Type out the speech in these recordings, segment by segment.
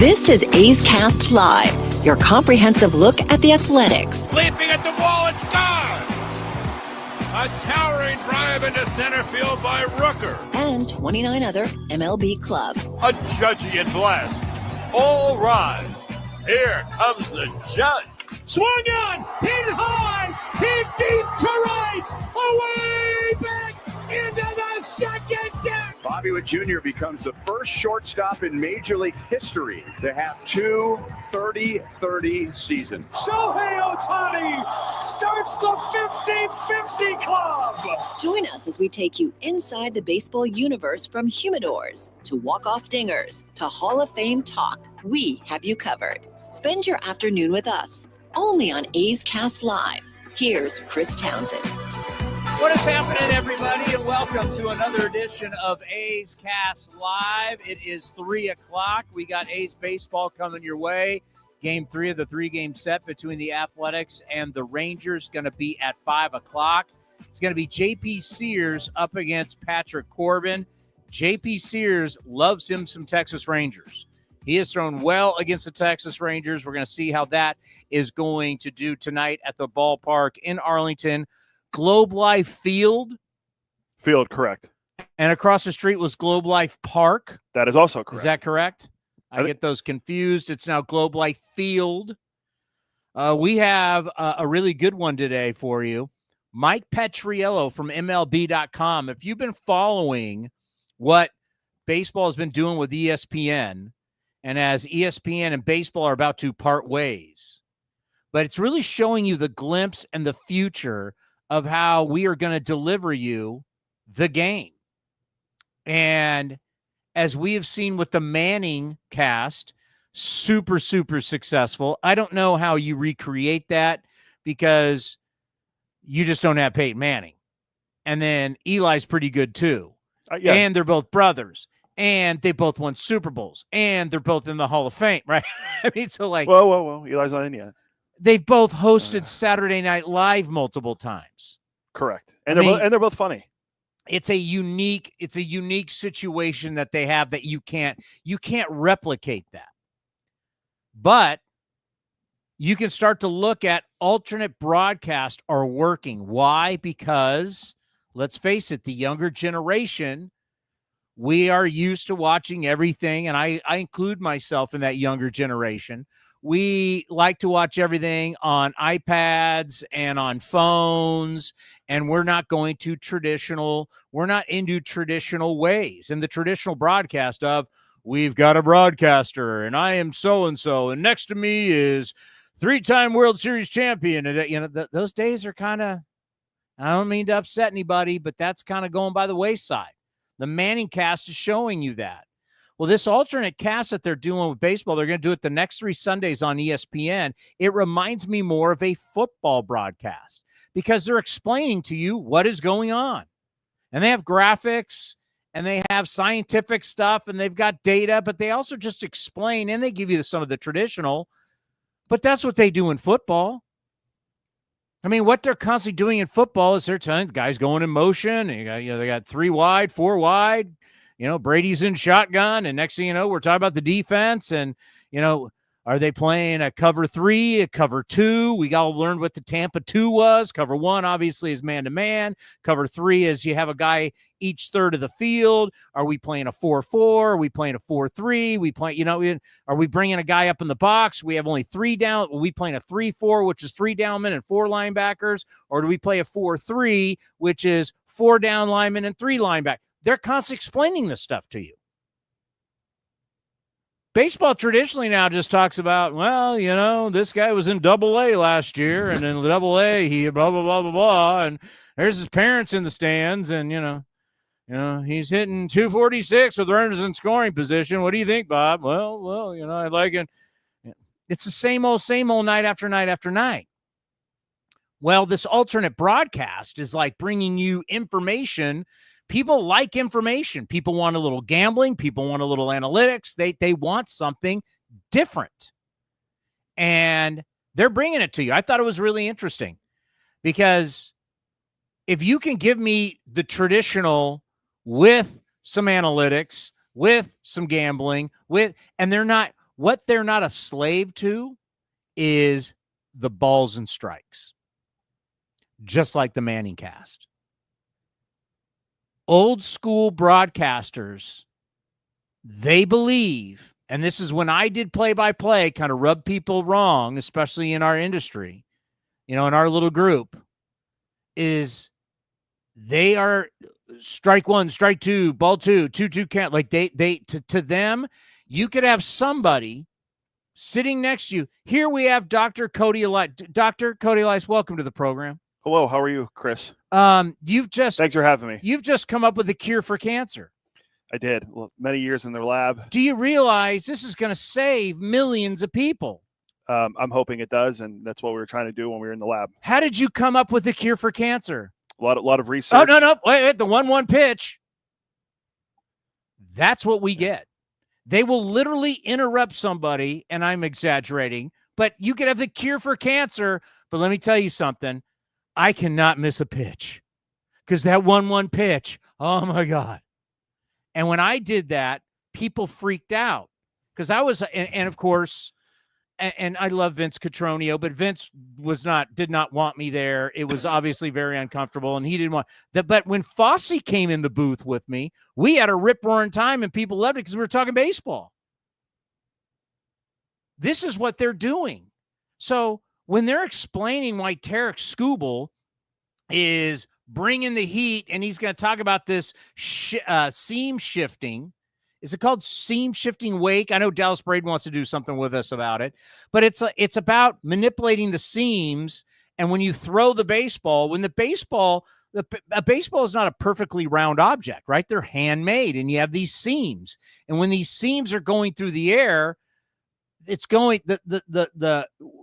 This is A's Cast Live, your comprehensive look at the Athletics. Leaping at the wall, it's gone! A towering drive into center field by Rooker. And 29 other MLB clubs. A judgy blast. All rise. Here comes the judge. Swung on, hit high, hit deep to right, away back into the second deck. Bobby Witt Jr. becomes the first shortstop in Major League history to have two 30-30 seasons. Shohei Ohtani starts the 50-50 club. Join us as we take you inside the baseball universe, from humidors to walk-off dingers to Hall of Fame talk. We have you covered. Spend your afternoon with us, only on A's Cast Live. Here's Chris Townsend. What is happening, everybody, and welcome to another edition of A's Cast Live. It is 3 o'clock. We got A's baseball coming your way. Game 3 of the three-game set between the Athletics and the Rangers going to be at 5 o'clock. It's going to be J.P. Sears up against Patrick Corbin. J.P. Sears loves him some Texas Rangers. He has thrown well against the Texas Rangers. We're going to see how that is going to do tonight at the ballpark in Arlington. Globe Life Field. Field, correct. And across the street was Globe Life Park. That is also correct. Is that correct? I get those confused. It's now Globe Life Field. We have a really good one today for you. Mike Petriello from MLB.com. If you've been following what baseball has been doing with ESPN, and as ESPN and baseball are about to part ways, but it's really showing you the glimpse and the future of how we are going to deliver you the game. And as we have seen with the Manning cast, super, super successful. I don't know how you recreate that, because you just don't have Peyton Manning. And then Eli's pretty good too. Yeah. And they're both brothers. And they both won Super Bowls. And they're both in the Hall of Fame, right? I mean, so like... Whoa. Eli's not in yet. They've both hosted Saturday Night Live multiple times. Correct. And they're both funny. It's a unique situation that they have that you can't replicate that. But you can start to look at alternate broadcasts are working. Why? Because let's face it, the younger generation, we are used to watching everything, and I include myself in that younger generation. We like to watch everything on iPads and on phones, and we're not into traditional ways. And the traditional broadcast of, we've got a broadcaster, and I am so-and-so, and next to me is 3-time World Series champion. And, those days are kind of, I don't mean to upset anybody, but that's kind of going by the wayside. The Manning cast is showing you that. Well, this alternate cast that they're doing with baseball, they're going to do it the next 3 Sundays on ESPN. It reminds me more of a football broadcast, because they're explaining to you what is going on. And they have graphics, and they have scientific stuff, and they've got data, but they also just explain, and they give you some of the traditional. But that's what they do in football. I mean, what they're constantly doing in football is they're telling the guys going in motion. And they got 3 wide, 4 wide. Brady's in shotgun, and next thing you know, we're talking about the defense, and, are they playing a cover 3, a cover 2? We got to learn what the Tampa 2 was. Cover 1, obviously, is man-to-man. Cover 3 is you have a guy each third of the field. Are we playing a 4-4? Are we playing a 4-3? Are we bringing a guy up in the box? We have only 3 down. Are we playing a 3-4, which is 3 down men and 4 linebackers? Or do we play a 4-3, which is 4 down linemen and 3 linebackers? They're constantly explaining this stuff to you. Baseball traditionally now just talks about, this guy was in Double-A last year, and in Double-A he blah, blah, blah, blah, blah, and there's his parents in the stands, and, he's hitting 246 with runners in scoring position. What do you think, Bob? Well, I like it. It's the same old night after night after night. Well, this alternate broadcast is like bringing you information. People like information. People want a little gambling. People want a little analytics. They want something different. And they're bringing it to you. I thought it was really interesting, because if you can give me the traditional with some analytics, with some gambling, and they're not What they're not a slave to is the balls and strikes, just like the Manning cast. Old school broadcasters, they believe, and this is when I did play-by-play, kind of rub people wrong, especially in our industry, in our little group, is they are strike one, strike two, ball two, 2-2 count. Like to them, you could have somebody sitting next to you. Here we have Dr. Cody Elias. Dr. Cody Elias, welcome to the program. Hello, how are you, Chris? Thanks for having me. You've just come up with a cure for cancer. I did. Well, many years in their lab. Do you realize this is going to save millions of people? I'm hoping it does, and that's what we were trying to do when we were in the lab. How did you come up with the cure for cancer? A lot of research. Oh, no. Wait, the 1-1 pitch. That's what we get. They will literally interrupt somebody, and I'm exaggerating, but you could have the cure for cancer. But let me tell you something. I cannot miss a pitch because that 1-1 pitch, oh, my God. And when I did that, people freaked out because I was, and of course, and I love Vince Cotroneo, but Vince did not want me there. It was obviously very uncomfortable, and he didn't want that. But when Fosse came in the booth with me, we had a rip-roaring time, and people loved it because we were talking baseball. This is what they're doing. So when they're explaining why Tarek Skubal is bringing the heat, and he's going to talk about this seam shifting. Is it called seam shifting wake? I know Dallas Braden wants to do something with us about it, but it's about manipulating the seams. And when you throw the baseball, a baseball is not a perfectly round object, right? They're handmade, and you have these seams. And when these seams are going through the air, it's going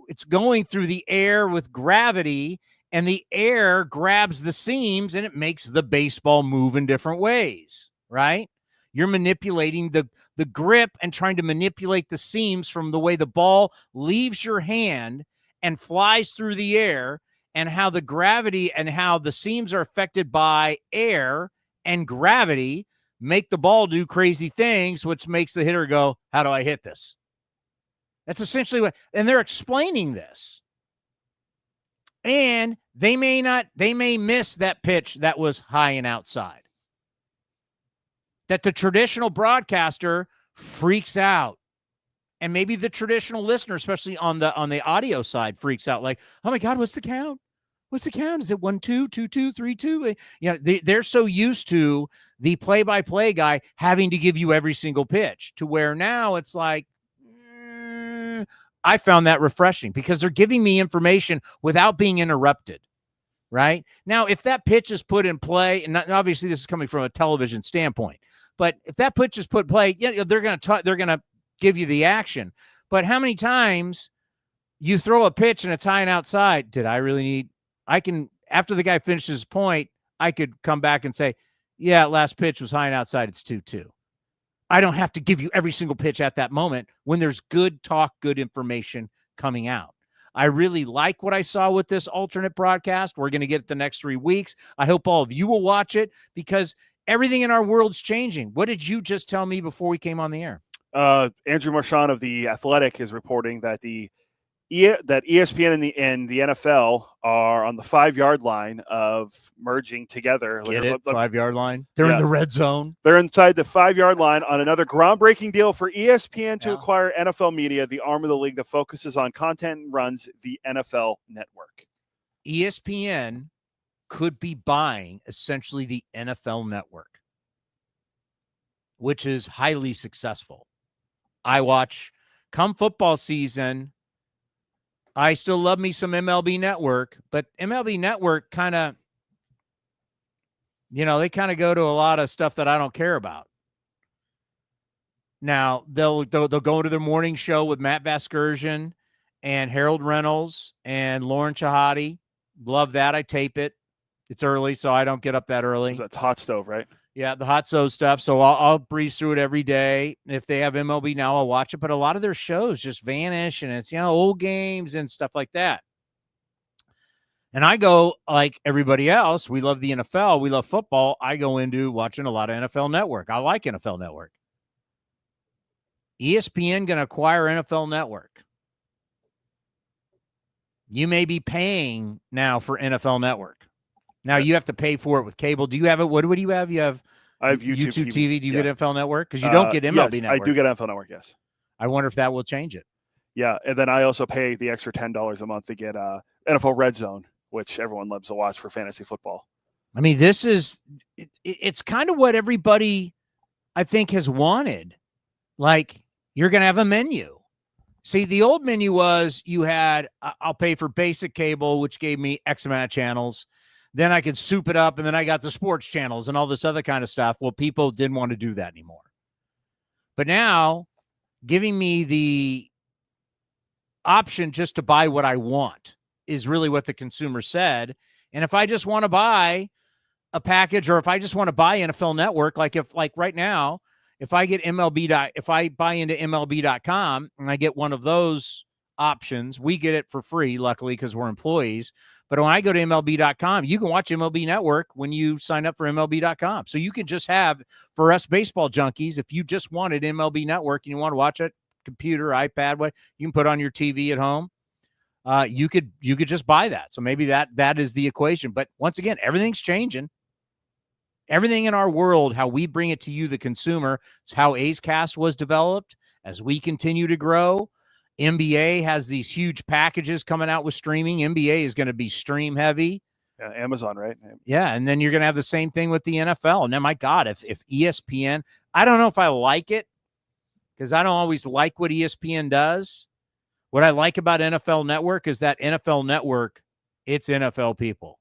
it's going through the air with gravity, and the air grabs the seams, and it makes the baseball move in different ways, right? You're manipulating the grip and trying to manipulate the seams from the way the ball leaves your hand and flies through the air, and how the gravity and how the seams are affected by air and gravity make the ball do crazy things, which makes the hitter go, how do I hit this? That's essentially what, and they're explaining this. And they may miss that pitch that was high and outside. That the traditional broadcaster freaks out. And maybe the traditional listener, especially on the audio side, freaks out like, oh my God, what's the count? What's the count? Is it 1-2, 2-2, 3-2? They're so used to the play-by-play guy having to give you every single pitch, to where now it's like, I found that refreshing because they're giving me information without being interrupted. Right now, if that pitch is put in play, and obviously this is coming from a television standpoint, but if that pitch is put in play, they're going to give you the action. But how many times you throw a pitch and it's high and outside? After the guy finishes his point, I could come back and say, yeah, last pitch was high and outside. It's 2-2. I don't have to give you every single pitch at that moment when there's good talk, good information coming out. I really like what I saw with this alternate broadcast. We're going to get it the next 3 weeks. I hope all of you will watch it because everything in our world's changing. What did you just tell me before we came on the air? Andrew Marchand of The Athletic is reporting that that ESPN and the NFL are on the 5-yard line of merging together. Get it? 5-yard line? They're in the red zone. They're inside the 5-yard line on another groundbreaking deal for ESPN to acquire NFL Media, the arm of the league that focuses on content and runs the NFL Network. ESPN could be buying essentially the NFL Network, which is highly successful. I watch come football season. I still love me some MLB Network, but MLB Network kind of, they kind of go to a lot of stuff that I don't care about. Now, they'll go to their morning show with Matt Vasgersian and Harold Reynolds and Lauren Chahati. Love that. I tape it. It's early, so I don't get up that early. That's hot stove, right? Yeah, the hot stove stuff. So I'll breeze through it every day. If they have MLB Now, I'll watch it. But a lot of their shows just vanish, and it's, old games and stuff like that. And I go, like everybody else, we love the NFL. We love football. I go into watching a lot of NFL Network. I like NFL Network. ESPN going to acquire NFL Network. You may be paying now for NFL Network. Now you have to pay for it with cable. Do you have it? What do you have? I have YouTube TV. Do you get NFL Network? Because you don't get MLB yes, Network. I do get NFL Network, yes. I wonder if that will change it. Yeah, and then I also pay the extra $10 a month to get NFL Red Zone, which everyone loves to watch for fantasy football. I mean, this is it's kind of what everybody, I think, has wanted. Like, you're going to have a menu. See, the old menu was you had, I'll pay for basic cable, which gave me X amount of channels. Then I could soup it up, and then I got the sports channels and all this other kind of stuff. Well, people didn't want to do that anymore. But now, giving me the option just to buy what I want is really what the consumer said. And if I just want to buy a package, or if I just want to buy NFL Network, like right now, if I get if I buy into MLB.com and I get one of those options, we get it for free, luckily, because we're employees. But when I go to MLB.com, you can watch MLB Network when you sign up for MLB.com. So you can just have, for us baseball junkies, if you just wanted MLB Network and you want to watch it, computer, iPad, what you can put on your TV at home, you could just buy that. So maybe that is the equation. But once again, everything's changing. Everything in our world, how we bring it to you, the consumer, it's how A's Cast was developed. As we continue to grow, NBA has these huge packages coming out with streaming. NBA is going to be stream heavy. Yeah, Amazon, right? Yeah, and then you're going to have the same thing with the NFL. And then, my God, if ESPN, I don't know if I like it, because I don't always like what ESPN does. What I like about NFL Network is that NFL Network, it's NFL people.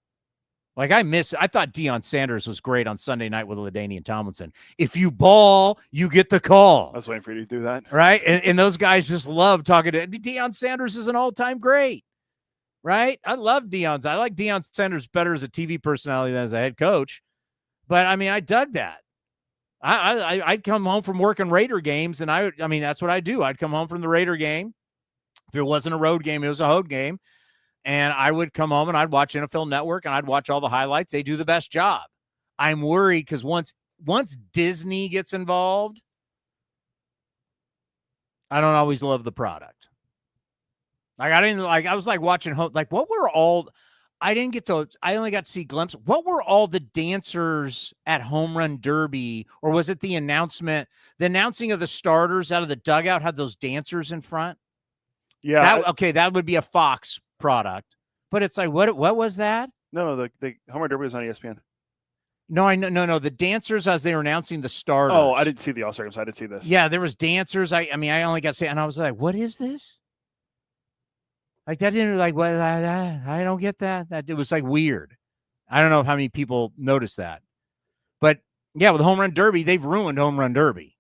Like, I thought Deion Sanders was great on Sunday night with LaDainian Tomlinson. If you ball, you get the call. I was waiting for you to do that. Right? And those guys just love talking to Deion Sanders is an all-time great. Right? I love Deion's. I like Deion Sanders better as a TV personality than as a head coach. But, I mean, I dug that. I'd come home from working Raider games, and I mean, that's what I do. I'd come home from the Raider game. If it wasn't a road game, it was a home game. And I would come home and I'd watch NFL Network and I'd watch all the highlights. They do the best job. I'm worried because once Disney gets involved, I don't always love the product. Like, I was like watching home, like, what were all, I only got to see glimpses. What were all the dancers at Home Run Derby? Or was it the announcing of the starters out of the dugout had those dancers in front? Yeah. That would be a Fox product. But it's like, what was that? No, the Home Run Derby was on ESPN. No, the dancers as they were announcing the starters. Oh, I didn't see the All-Star games. I didn't see this. Yeah, there was dancers. I only got to say, and I was like, what is this? Like, that didn't, like, what? I don't get that. That it was like weird. I don't know how many people noticed that. But yeah, with Home Run Derby, they've ruined Home Run Derby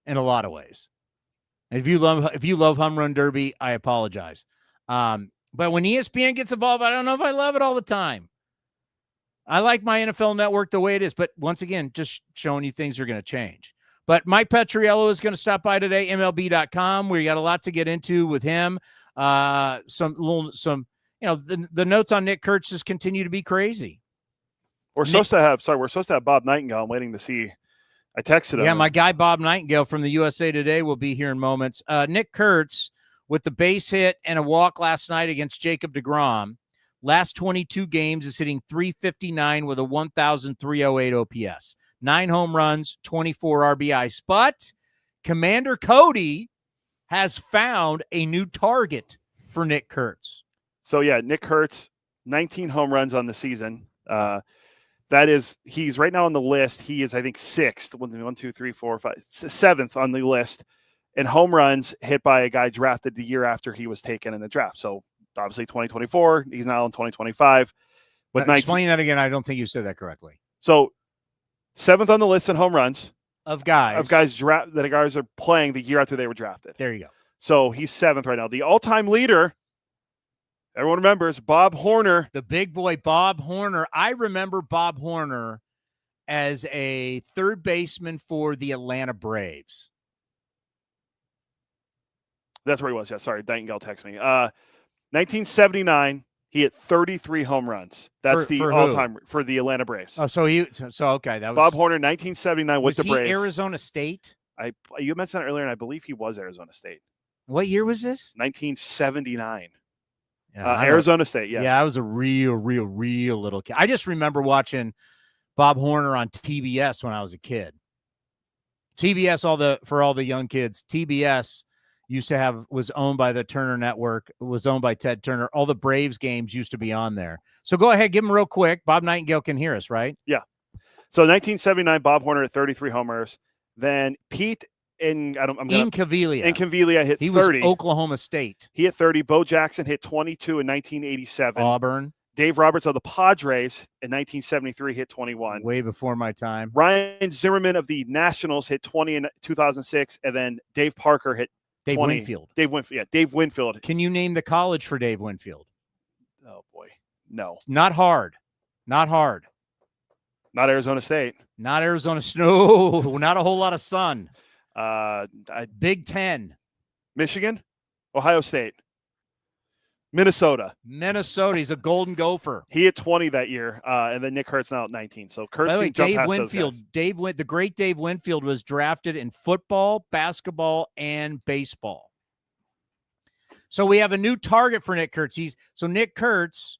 in a lot of ways. And if you love Home Run Derby, I apologize. But when ESPN gets involved, I don't know if I love it all the time. I like my NFL Network the way it is, but once again, just showing you things are going to change. But Mike Petriello is going to stop by today, MLB.com. We got a lot to get into with him. The notes on Nick Kurtz just continue to be crazy. We're supposed to have Bob Nightengale. I'm waiting to see. I texted him. Yeah, my guy Bob Nightengale from the USA Today will be here in moments. Nick Kurtz with the base hit and a walk last night against Jacob deGrom. Last 22 games is hitting .359 with a 1,308 OPS. 9 home runs, 24 RBIs. But Commander Cody has found a new target for Nick Kurtz. So, yeah, Nick Kurtz, 19 home runs on the season. He's right now on the list. He is, I think, 6th. 1, 2, 3, 4, 5, 7th on the list. And home runs hit by a guy drafted the year after he was taken in the draft. So, obviously, 2024. He's now in 2025. But explain that again. I don't think you said that correctly. So, 7th on the list in home runs. Of guys that guys are playing the year after they were drafted. There you go. So, he's 7th right now. The all-time leader, everyone remembers, Bob Horner. The big boy, Bob Horner. I remember Bob Horner as a third baseman for the Atlanta Braves. That's where he was. Yeah, sorry. Nightengale texted me. 1979, he hit 33 home runs. That's the all-time for the Atlanta Braves. Oh, okay. That was Bob Horner, 1979 with the Braves. Arizona State? You mentioned that earlier, and I believe he was Arizona State. What year was this? 1979. Yeah, Arizona State, yes. Yeah, I was a real little kid. I just remember watching Bob Horner on TBS when I was a kid. TBS, for all the young kids, TBS was owned by the Turner Network, was owned by Ted Turner. All the Braves games used to be on there. So go ahead, give them real quick. Bob Nightengale can hear us, right? Yeah. So 1979, Bob Horner at 33 homers. Then Pete Incaviglia hit 30. He was Oklahoma State. He hit 30. Bo Jackson hit 22 in 1987. Auburn. Dave Roberts of the Padres in 1973 hit 21. Way before my time. Ryan Zimmerman of the Nationals hit 20 in 2006, and then Dave Parker hit 20. Winfield. Dave Winfield. Can you name the college for Dave Winfield? Oh boy, no. Not hard. Not Arizona State. Not Arizona. No, not a whole lot of sun. Big Ten. Michigan, Ohio State, Minnesota. He's a Golden Gopher. He hit 20 that year, and then Nick Kurtz now at 19. So Kurtz can jump past those guys. The great Dave Winfield was drafted in football, basketball, and baseball. So we have a new target for Nick Kurtz. Nick Kurtz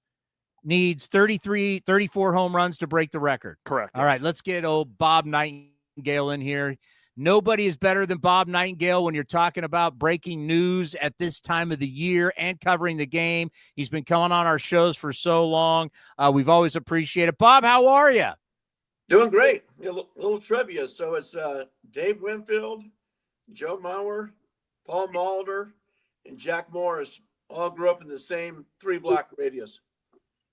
needs 34 home runs to break the record. Correct. All right, let's get old Bob Nightengale in here. Nobody is better than Bob Nightengale when you're talking about breaking news at this time of the year and covering the game. He's been coming on our shows for so long. We've always appreciated it. Bob, how are you? Doing great. A little trivia. So it's Dave Winfield, Joe Mauer, Paul Mulder, and Jack Morris all grew up in the same 3-block radius.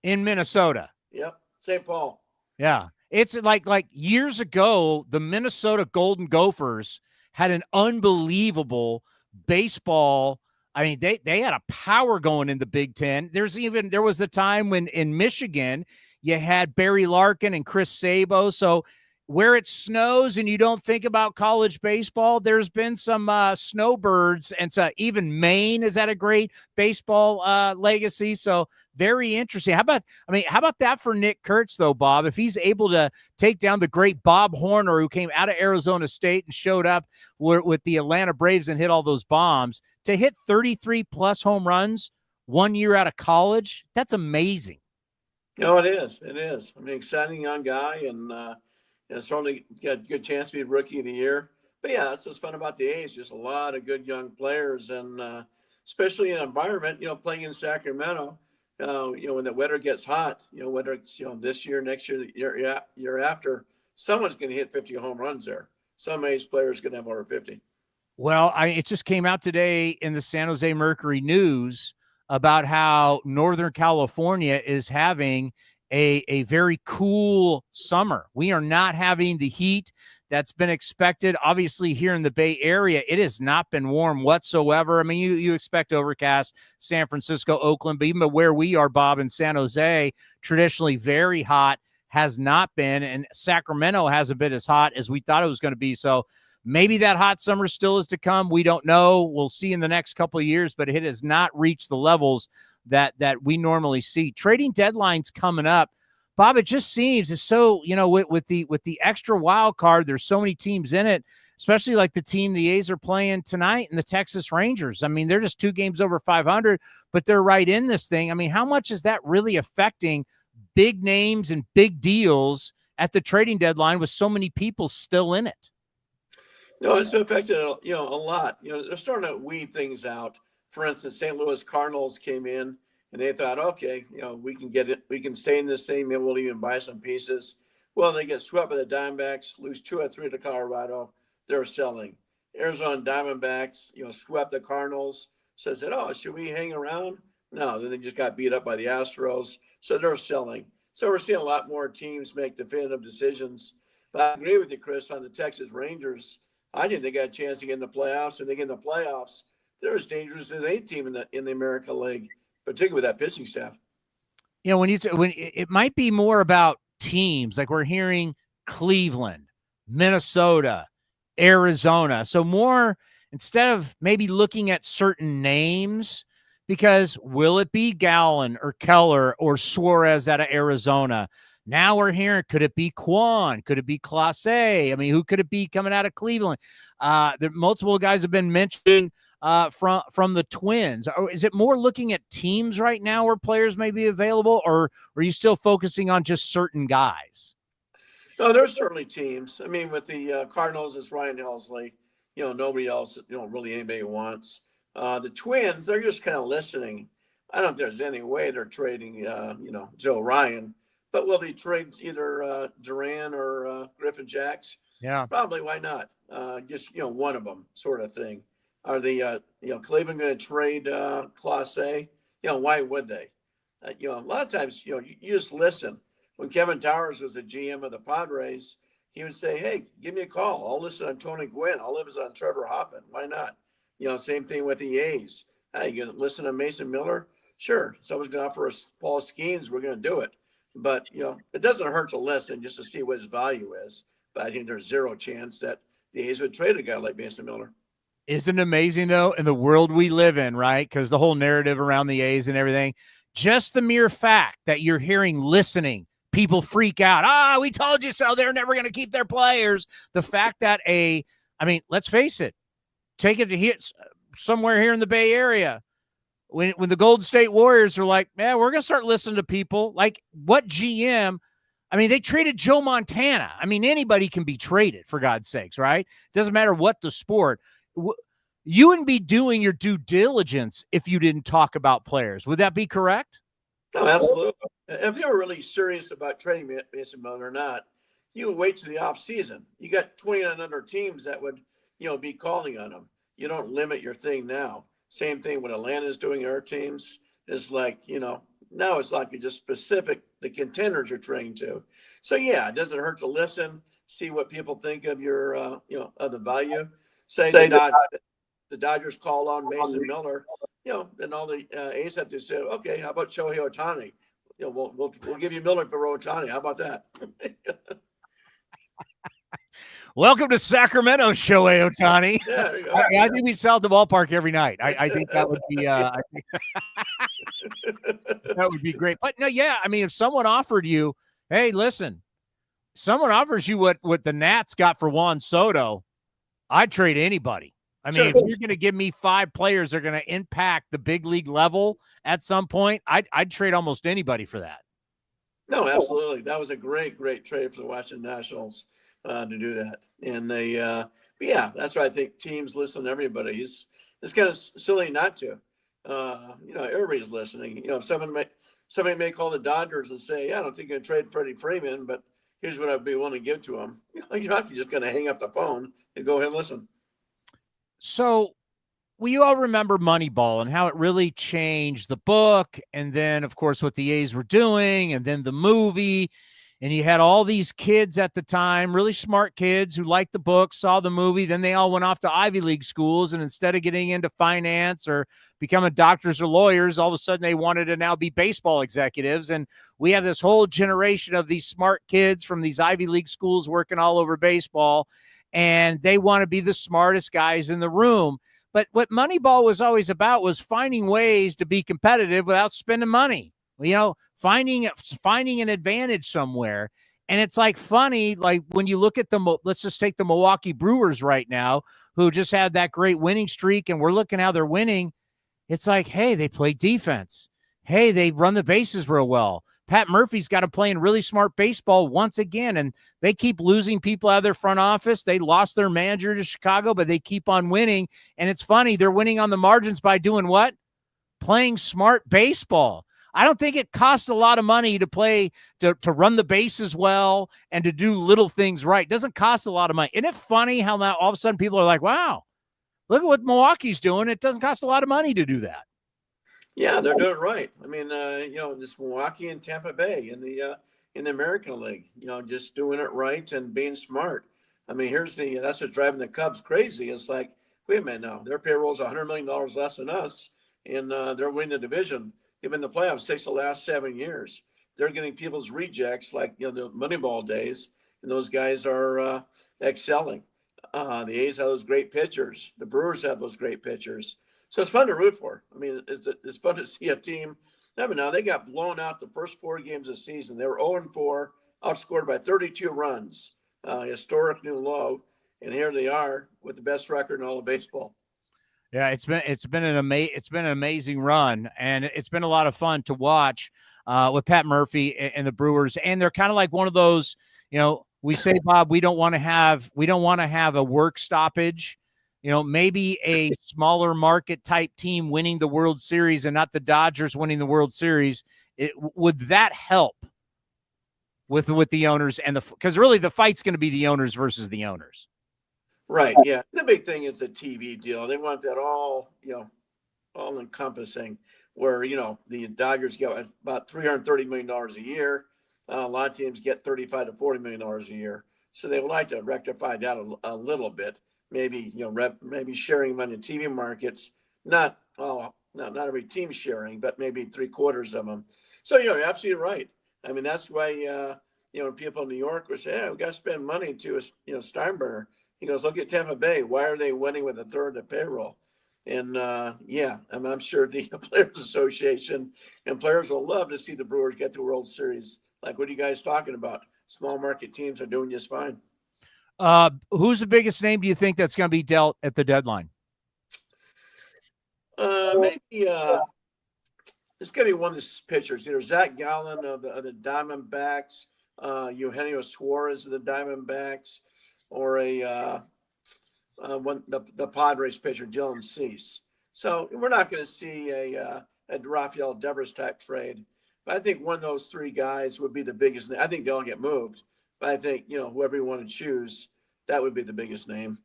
In Minnesota. Yep, St. Paul. Yeah. It's like years ago, the Minnesota Golden Gophers had an unbelievable baseball. I mean, they had a power going in the Big Ten. There was the time when in Michigan you had Barry Larkin and Chris Sabo. So where it snows and you don't think about college baseball, there's been some snowbirds, and so even Maine has had a great baseball legacy. So very interesting. How about that for Nick Kurtz though, Bob? If he's able to take down the great Bob Horner, who came out of Arizona State and showed up with the Atlanta Braves and hit all those bombs, to hit 33 plus home runs 1 year out of college, that's amazing. No, it is. It is. I mean, exciting young guy, and certainly got a good chance to be Rookie of the Year. But yeah, that's what's fun about the A's. Just a lot of good young players, and especially in an environment, playing in Sacramento, when the weather gets hot, whether it's, this year, next year, the year after, someone's going to hit 50 home runs there. Some A's players going to have over 50. Well, it just came out today in the San Jose Mercury News about how Northern California is having a very cool summer. We are not having the heat that's been expected. Obviously, here in the Bay Area, it has not been warm whatsoever. I mean, you expect overcast, San Francisco, Oakland, but even where we are, Bob, in San Jose, traditionally very hot, has not been, and Sacramento hasn't been as hot as we thought it was going to be. So maybe that hot summer still is to come. We don't know. We'll see in the next couple of years, but it has not reached the levels that we normally see. Trading deadline's coming up. Bob, it just seems it's so, with the extra wild card, there's so many teams in it, especially like the team the A's are playing tonight and the Texas Rangers. I mean, they're just 2 games over 500, but they're right in this thing. I mean, how much is that really affecting big names and big deals at the trading deadline with so many people still in it? No, it's affected, a lot. They're starting to weed things out. For instance, St. Louis Cardinals came in and they thought, okay, we can get it. We can stay in this thing. Maybe we'll even buy some pieces. Well, they get swept by the Diamondbacks, lose 2 out of 3 to Colorado. They're selling. Arizona Diamondbacks, swept the Cardinals. So I said, oh, should we hang around? No, then they just got beat up by the Astros. So they're selling. So we're seeing a lot more teams make definitive decisions. But I agree with you, Chris, on the Texas Rangers. I think they got a chance to get in the playoffs, and they get in the playoffs, they're as dangerous as any team in the American League, particularly with that pitching staff. When it might be more about teams, like we're hearing Cleveland, Minnesota, Arizona. So more, instead of maybe looking at certain names, because will it be Gallen or Keller or Suarez out of Arizona? Now we're hearing, could it be Quan? Could it be Clase? I mean, who could it be coming out of Cleveland? There multiple guys have been mentioned from the Twins. Is it more looking at teams right now where players may be available, or are you still focusing on just certain guys? No, there's certainly teams. I mean, with the Cardinals, it's Ryan Helsley. Nobody else, really anybody wants. The Twins, they're just kind of listening. I don't think there's any way they're trading, Joe Ryan. But will they trade either Duran or Griffin Jacks? Yeah, probably. Why not? Just one of them, sort of thing. Are they Cleveland going to trade Clase? Why would they? A lot of times you just listen. When Kevin Towers was the GM of the Padres, he would say, "Hey, give me a call. I'll listen on Tony Gwynn. I'll listen on Trevor Hoffman. Why not?" Same thing with the A's. Hey, you going to listen to Mason Miller? Sure. Someone's going to offer us Paul Skeens. We're going to do it. But, it doesn't hurt to listen just to see what his value is. But I think there's zero chance that the A's would trade a guy like Mason Miller. Isn't it amazing, though, in the world we live in, right? Because the whole narrative around the A's and everything, just the mere fact that you're hearing listening, people freak out. We told you so. They're never going to keep their players. The fact that let's face it, take it to here, somewhere here in the Bay Area. When the Golden State Warriors are like, man, we're going to start listening to people. Like, what GM? I mean, they traded Joe Montana. I mean, anybody can be traded, for God's sakes, right? Doesn't matter what the sport. You wouldn't be doing your due diligence if you didn't talk about players. Would that be correct? No, absolutely. If they were really serious about trading Mason Miller or not, you would wait to the off season. You got 29 other teams that would, be calling on them. You don't limit your thing now. Same thing what Atlanta's doing, our teams is like, now it's like you're just specific, the contenders you're trying to. So, yeah, it doesn't hurt to listen, see what people think of your, of the value. Say the Dodgers call on Mason Miller, then all the A's have to say, okay, how about Shohei Ohtani? We'll give you Miller for Ohtani. How about that? Welcome to Sacramento, Shohei Ohtani. Yeah, I think we sell at the ballpark every night. I think that would be that would be great. But no, yeah, I mean, if someone offered you, hey, listen, someone offers you what the Nats got for Juan Soto, I'd trade anybody. I mean, if you're going to give me 5 players that are going to impact the big league level at some point, I'd trade almost anybody for that. No, absolutely. That was a great trade for the Washington Nationals to do that. And they, but yeah, that's why I think teams listen to everybody. It's kind of silly not to. Everybody's listening. Somebody may call the Dodgers and say, "Yeah, I don't think you're going to trade Freddie Freeman, but here's what I'd be willing to give to him." You're not just going to hang up the phone and go ahead and listen. So we all remember Moneyball and how it really changed the book. And then, of course, what the A's were doing, and then the movie. And you had all these kids at the time, really smart kids who liked the book, saw the movie. Then they all went off to Ivy League schools. And instead of getting into finance or becoming doctors or lawyers, all of a sudden they wanted to now be baseball executives. And we have this whole generation of these smart kids from these Ivy League schools working all over baseball. And they want to be the smartest guys in the room. But what Moneyball was always about was finding ways to be competitive without spending money. Finding an advantage somewhere. And it's like funny, like when you look at let's just take the Milwaukee Brewers right now, who just had that great winning streak, and we're looking how they're winning. It's like, hey, they play defense. Hey, they run the bases real well. Pat Murphy's got to play in really smart baseball once again, and they keep losing people out of their front office. They lost their manager to Chicago, but they keep on winning. And it's funny, they're winning on the margins by doing what? Playing smart baseball. I don't think it costs a lot of money to play, to run the bases well and to do little things right. It doesn't cost a lot of money. Isn't it funny how now all of a sudden people are like, wow, look at what Milwaukee's doing. It doesn't cost a lot of money to do that. Yeah, they're doing it right. I mean, this Milwaukee and Tampa Bay in the American League, just doing it right and being smart. I mean, that's what's driving the Cubs crazy. It's like, wait a minute now, their payroll's $100 million less than us, and they're winning the division. They've been in the playoffs 6 of the last 7 years. They're getting people's rejects like, the Moneyball days, and those guys are excelling. The A's have those great pitchers. The Brewers have those great pitchers. So it's fun to root for. I mean, it's fun to see a team Remember now, they got blown out the first 4 games of the season. They were 0-4, outscored by 32 runs, historic new low. And here they are with the best record in all of baseball. Yeah, it's been an amazing run, and it's been a lot of fun to watch with Pat Murphy and the Brewers. And they're kind of like one of those, we say, Bob, we don't want to have a work stoppage. Maybe a smaller market type team winning the World Series and not the Dodgers winning the World Series. Would that help with the owners because really the fight's going to be the owners versus the owners. Right. Yeah. The big thing is the TV deal. They want that all encompassing where, the Dodgers get about $330 million a year. A lot of teams get $35 to $40 million a year. So they would like to rectify that a little bit. Maybe, maybe sharing them on the TV markets, not every team sharing, but maybe 3/4 of them. So, you're absolutely right. I mean, that's why, people in New York would say, we got to spend money to, Steinbrenner. He goes, look at Tampa Bay. Why are they winning with a third of the payroll? And, I'm sure the Players Association and players will love to see the Brewers get to World Series. Like, what are you guys talking about? Small market teams are doing just fine. Who's the biggest name do you think that's going to be dealt at the deadline? Maybe it's going to be one of the pitchers, either Zach Gallen of the Diamondbacks, Eugenio Suarez of the Diamondbacks, or the Padres pitcher Dylan Cease. So we're not going to see a Rafael Devers type trade, but I think one of those 3 guys would be the biggest name. I think they'll get moved, but I think whoever you want to choose, that would be the biggest name.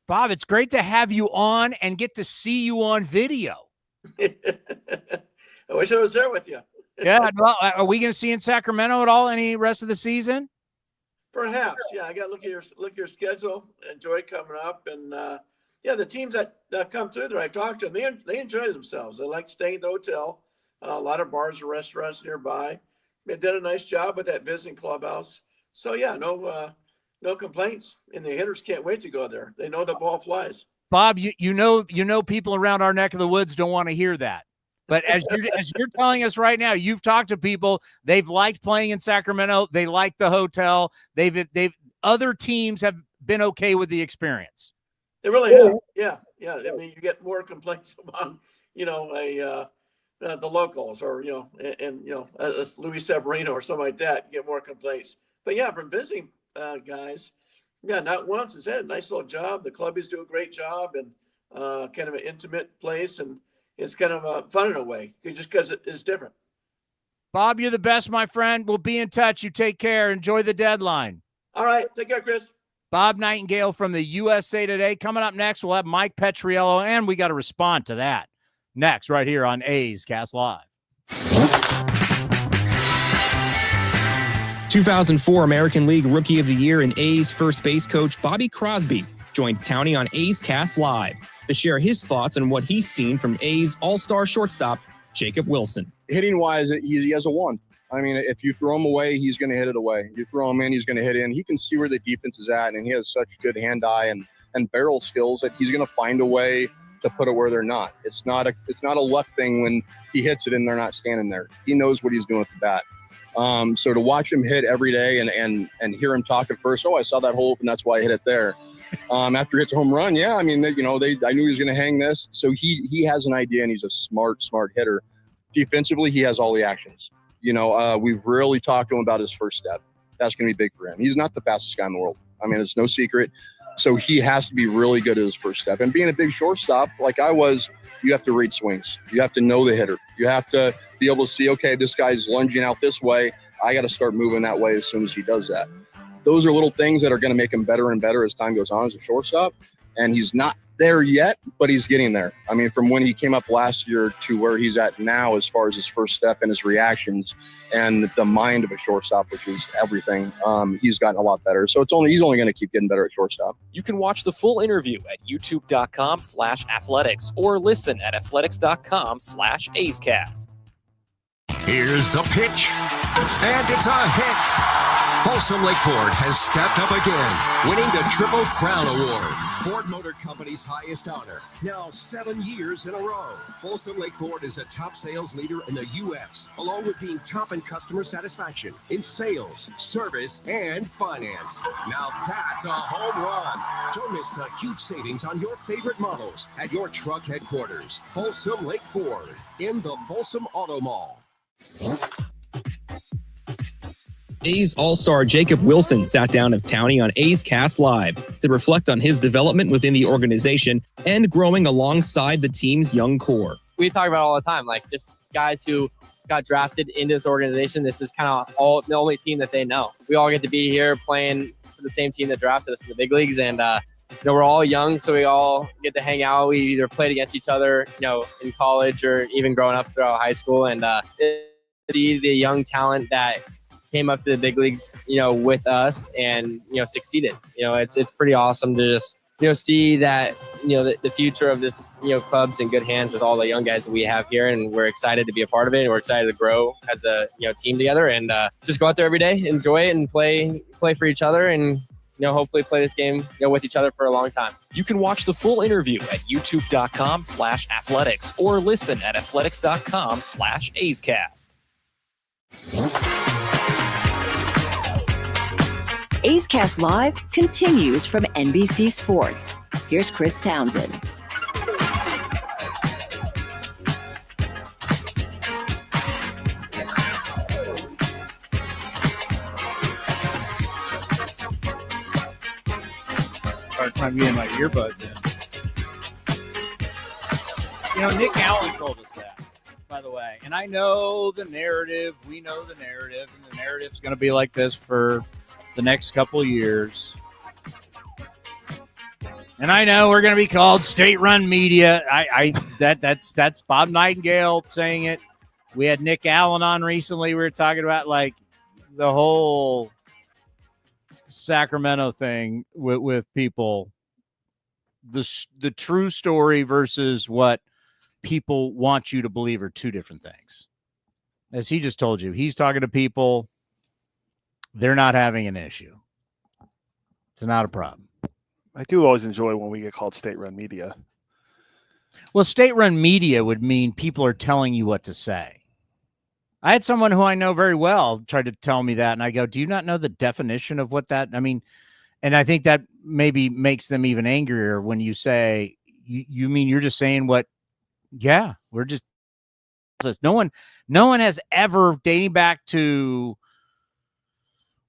Bob, it's great to have you on and get to see you on video. I wish I was there with you. Yeah, well, are we going to see you in Sacramento at all any rest of the season? Perhaps, yeah. I got to look at your schedule. Enjoy coming up, and the teams that come through there, I talked to them. They enjoy themselves. They like staying at the hotel. A lot of bars and restaurants nearby. They did a nice job with that visiting clubhouse. So no complaints. And the hitters can't wait to go there. They know the ball flies. Bob, you know people around our neck of the woods don't want to hear that. But as you're telling us right now, you've talked to people. They've liked playing in Sacramento. They like the hotel. Other teams have been okay with the experience. They really have. Yeah. I mean, you get more complaints among the locals or Luis Severino or something like that. You get more complaints. But yeah, from visiting guys, not once. It's had a nice little job. The clubbies do a great job and kind of an intimate place and. It's kind of fun in a way, just because it is different. Bob, you're the best, my friend. We'll be in touch. You take care. Enjoy the deadline. All right. Take care, Chris. Bob Nightengale from the USA Today. Coming up next, we'll have Mike Petriello, and we got to respond to that. Next, right here on A's Cast Live. 2004 American League Rookie of the Year and A's first base coach Bobby Crosby joined Towny on A's Cast Live to share his thoughts on what he's seen from A's all-star shortstop Jacob Wilson. Hitting-wise, he has a 1. I mean, if you throw him away, he's going to hit it away. You throw him in, he's going to hit in. He can see where the defense is at, and he has such good hand-eye and barrel skills that he's going to find a way to put it where they're not. It's not a luck thing when he hits it and they're not standing there. He knows what he's doing with the bat. So to watch him hit every day and hear him talk at first, I saw that hole open, that's why I hit it there. After he hits a home run, I knew he was going to hang this. So he has an idea, and he's a smart hitter. Defensively, he has all the actions. We've really talked to him about his first step. That's going to be big for him. He's not the fastest guy in the world. I mean, it's no secret. So he has to be really good at his first step. And being a big shortstop, like I was, you have to read swings. You have to know the hitter. You have to be able to see, okay, this guy's lunging out this way. I got to start moving that way as soon as he does that. Those are little things that are going to make him better and better as time goes on as a shortstop. And he's not there yet, but he's getting there. I mean, from when he came up last year to where he's at now, as far as his first step and his reactions and the mind of a shortstop, which is everything, he's gotten a lot better. So he's only going to keep getting better at shortstop. You can watch the full interview at youtube.com/athletics or listen at athletics.com/A'sCast. Here's the pitch, and it's a hit. Folsom Lake Ford has stepped up again, winning the Triple Crown Award, Ford Motor Company's highest honor, now 7 years in a row. Folsom Lake Ford is a top sales leader in the U.S., along with being top in customer satisfaction in sales, service, and finance. Now that's a home run. Don't miss the huge savings on your favorite models at your truck headquarters. Folsom Lake Ford in the Folsom Auto Mall. A's All-Star Jacob Wilson sat down with Towny on A's Cast Live to reflect on his development within the organization and growing alongside the team's young core. We talk about it all the time, like just guys who got drafted into this organization. This is kind of the only team that they know. We all get to be here playing for the same team that drafted us in the big leagues, and we're all young, so we all get to hang out. We either played against each other, in college or even growing up throughout high school, and see the young talent that came up to the big leagues, with us and, succeeded. It's pretty awesome to just, see that, the future of this, club's in good hands with all the young guys that we have here. And we're excited to be a part of it. And we're excited to grow as a, team together and just go out there every day, enjoy it and play for each other and, hopefully play this game, with each other for a long time. You can watch the full interview at youtube.com/athletics or listen at athletics.com/A'sCast. A's Cast Live continues from NBC Sports. Here's Chris Townsend. Hard time getting my earbuds in. Nick Allen told us that, by the way. And I know the narrative. We know the narrative. And the narrative's going to be like this for the next couple years. And I know we're going to be called state-run media. That's Bob Nightengale saying it. We had Nick Allen on recently. We were talking about like the whole Sacramento thing with people. The true story versus what people want you to believe are two different things. As he just told you, he's talking to people. They're not having an issue. It's not a problem. I do always enjoy when we get called state-run media. Well, state-run media would mean people are telling you what to say. I had someone who I know very well try to tell me that, and I go, do you not know the definition of what that – I mean, and I think that maybe makes them even angrier when you say, you mean you're just saying what – yeah, we're just – no one has ever, dating back to –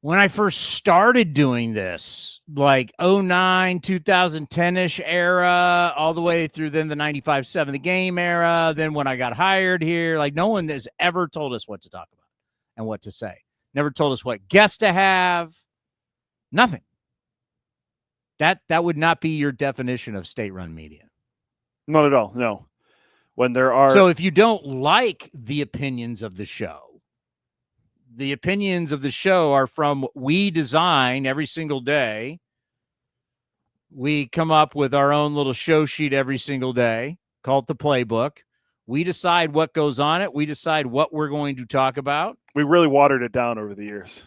when I first started doing this, like 09, 2010-ish era, all the way through then the 95-7 The Game era, then when I got hired here, like no one has ever told us what to talk about and what to say. Never told us what guests to have. Nothing. That would not be your definition of state-run media. Not at all, no. When there are... So if you don't like the opinions of the show, the opinions of the show are from we design every single day. We come up with our own little show sheet every single day, called the playbook. We decide what goes on it. We decide what we're going to talk about. We really watered it down over the years.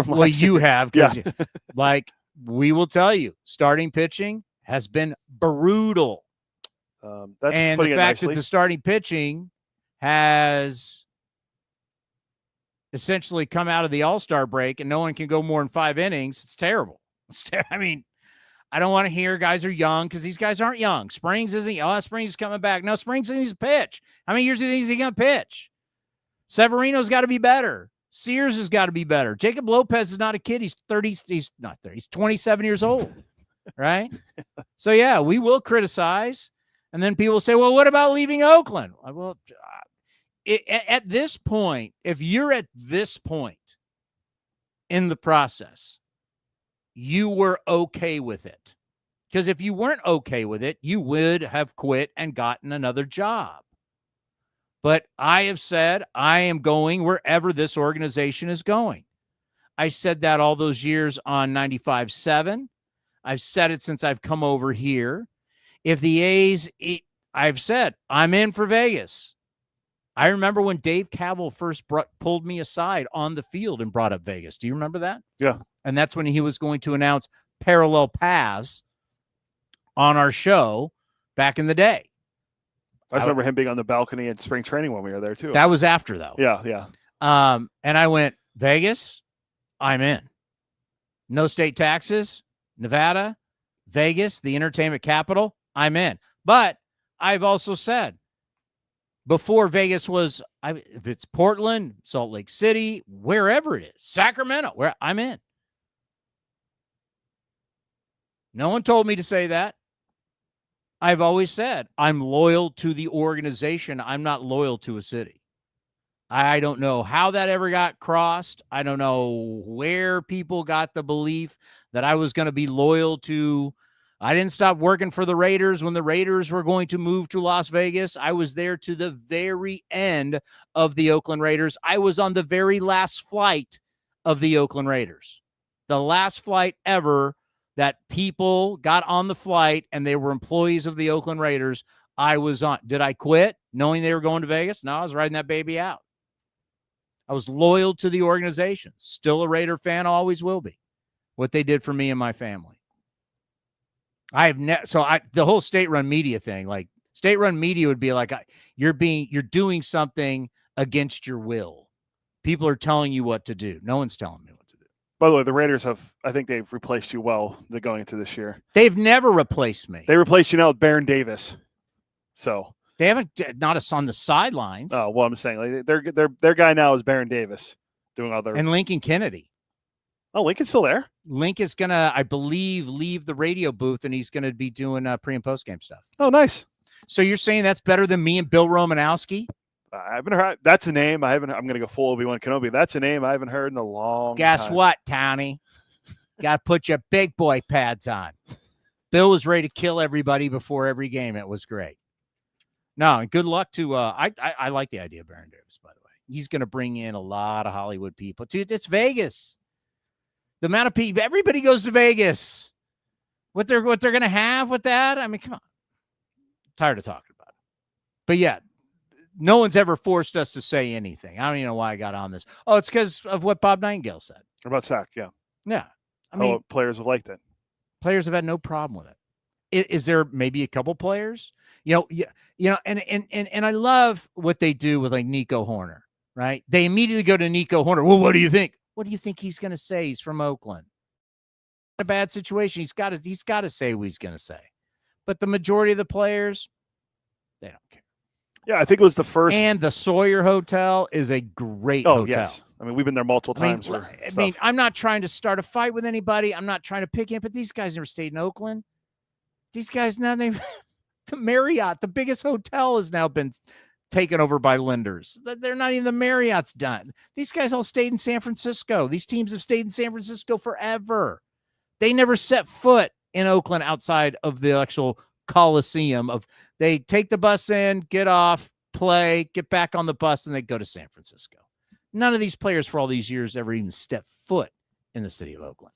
Well, you have. Yeah. Like, we will tell you, starting pitching has been brutal. That's and the fact that the starting pitching has essentially come out of the All-Star break and no one can go more than 5 innings. It's terrible. I mean, I don't want to hear guys are young because these guys aren't young. Springs isn't. Oh, Springs is coming back. No, Springs needs to pitch. How many years do you think he's going to pitch? Severino's got to be better. Sears has got to be better. Jacob Lopez is not a kid. He's 30. He's not 30. He's 27 years old, right? So, yeah, we will criticize. And then people say, well, what about leaving Oakland? Well, at this point, if you're at this point in the process, you were okay with it. Because if you weren't okay with it, you would have quit and gotten another job. But I have said I am going wherever this organization is going. I said that all those years on 95.7. I've said it since I've come over here. If the A's, I've said, I'm in for Vegas. I remember when Dave Cavill first pulled me aside on the field and brought up Vegas. Do you remember that? Yeah. And that's when he was going to announce parallel paths on our show back in the day. I just remember him being on the balcony at spring training when we were there too. That was after, though. Yeah. And I went, Vegas, I'm in. No state taxes, Nevada, Vegas, the entertainment capital, I'm in. But I've also said, before Vegas was, if it's Portland, Salt Lake City, wherever it is, Sacramento, where I'm in. No one told me to say that. I've always said I'm loyal to the organization. I'm not loyal to a city. I don't know how that ever got crossed. I don't know where people got the belief that I was going to be loyal to. I didn't stop working for the Raiders when the Raiders were going to move to Las Vegas. I was there to the very end of the Oakland Raiders. I was on the very last flight of the Oakland Raiders. The last flight ever that people got on the flight and they were employees of the Oakland Raiders, I was on. Did I quit knowing they were going to Vegas? No, I was riding that baby out. I was loyal to the organization. Still a Raider fan, always will be. What they did for me and my family. The whole state-run media thing, like state-run media would be like, you're doing something against your will. People are telling you what to do. No one's telling me what to do. By the way, the Raiders I think they've replaced you well. They're going into this year. They've never replaced me. They replaced you now with Baron Davis. So they haven't, not us on the sidelines. Oh, well, I'm saying like their guy now is Baron Davis doing other and Lincoln Kennedy. Oh, Lincoln's still there? Link is going to, I believe, leave the radio booth, and he's going to be doing pre- and post-game stuff. Oh, nice. So you're saying that's better than me and Bill Romanowski? I haven't heard. That's a name. I'm going to go full Obi-Wan Kenobi. That's a name I haven't heard in a long time. Guess what, Towny? Got to put your big boy pads on. Bill was ready to kill everybody before every game. It was great. No, and good luck to I like the idea of Baron Davis, by the way. He's going to bring in a lot of Hollywood people. Dude, it's Vegas. The amount of people, everybody goes to Vegas. What they're going to have with that? I mean, come on. I'm tired of talking about it. But yeah, no one's ever forced us to say anything. I don't even know why I got on this. Oh, it's because of what Bob Nightengale said. About Sack, yeah. Yeah. I mean, players have liked it. Players have had no problem with it. Is there maybe a couple players? And I love what they do with like Nico Horner, right? They immediately go to Nico Horner. Well, what do you think? What do you think he's going to say? He's from Oakland. In a bad situation, he's got to say what he's going to say. But the majority of the players, they don't care. Yeah, I think it was the first. And the Sawyer Hotel is a great hotel. Yes. I mean, we've been there multiple times. I'm not trying to start a fight with anybody. I'm not trying to pick him, but these guys never stayed in Oakland. These guys now, the Marriott, the biggest hotel, has now been taken over by lenders. They're not even, the Marriott's done. These guys all stayed in San Francisco. These teams have stayed in San Francisco forever. They never set foot in Oakland outside of the actual Coliseum. They take the bus in, get off, play, get back on the bus, and they go to San Francisco. None of these players for all these years ever even stepped foot in the city of Oakland.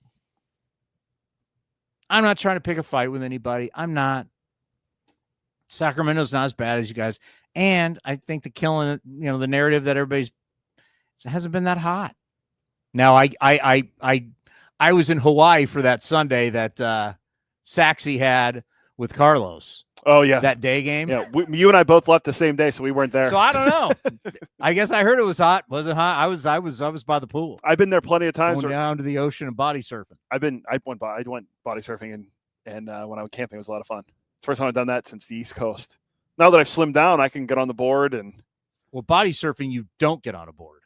I'm not trying to pick a fight with anybody. I'm not. Sacramento's not as bad as you guys. And I think the killing, the narrative that it hasn't been that hot. Now, I was in Hawaii for that Sunday that Saxy had with Carlos. Oh, yeah. That day game. Yeah, you and I both left the same day, so we weren't there. So I don't know. I guess I heard it was hot. Was it hot? I was by the pool. I've been there plenty of times. Going down to the ocean and body surfing. I went body surfing and when I went camping, it was a lot of fun. It's the first time I've done that since the East Coast. Now that I've slimmed down, I can get on the board and. Well, body surfing, you don't get on a board.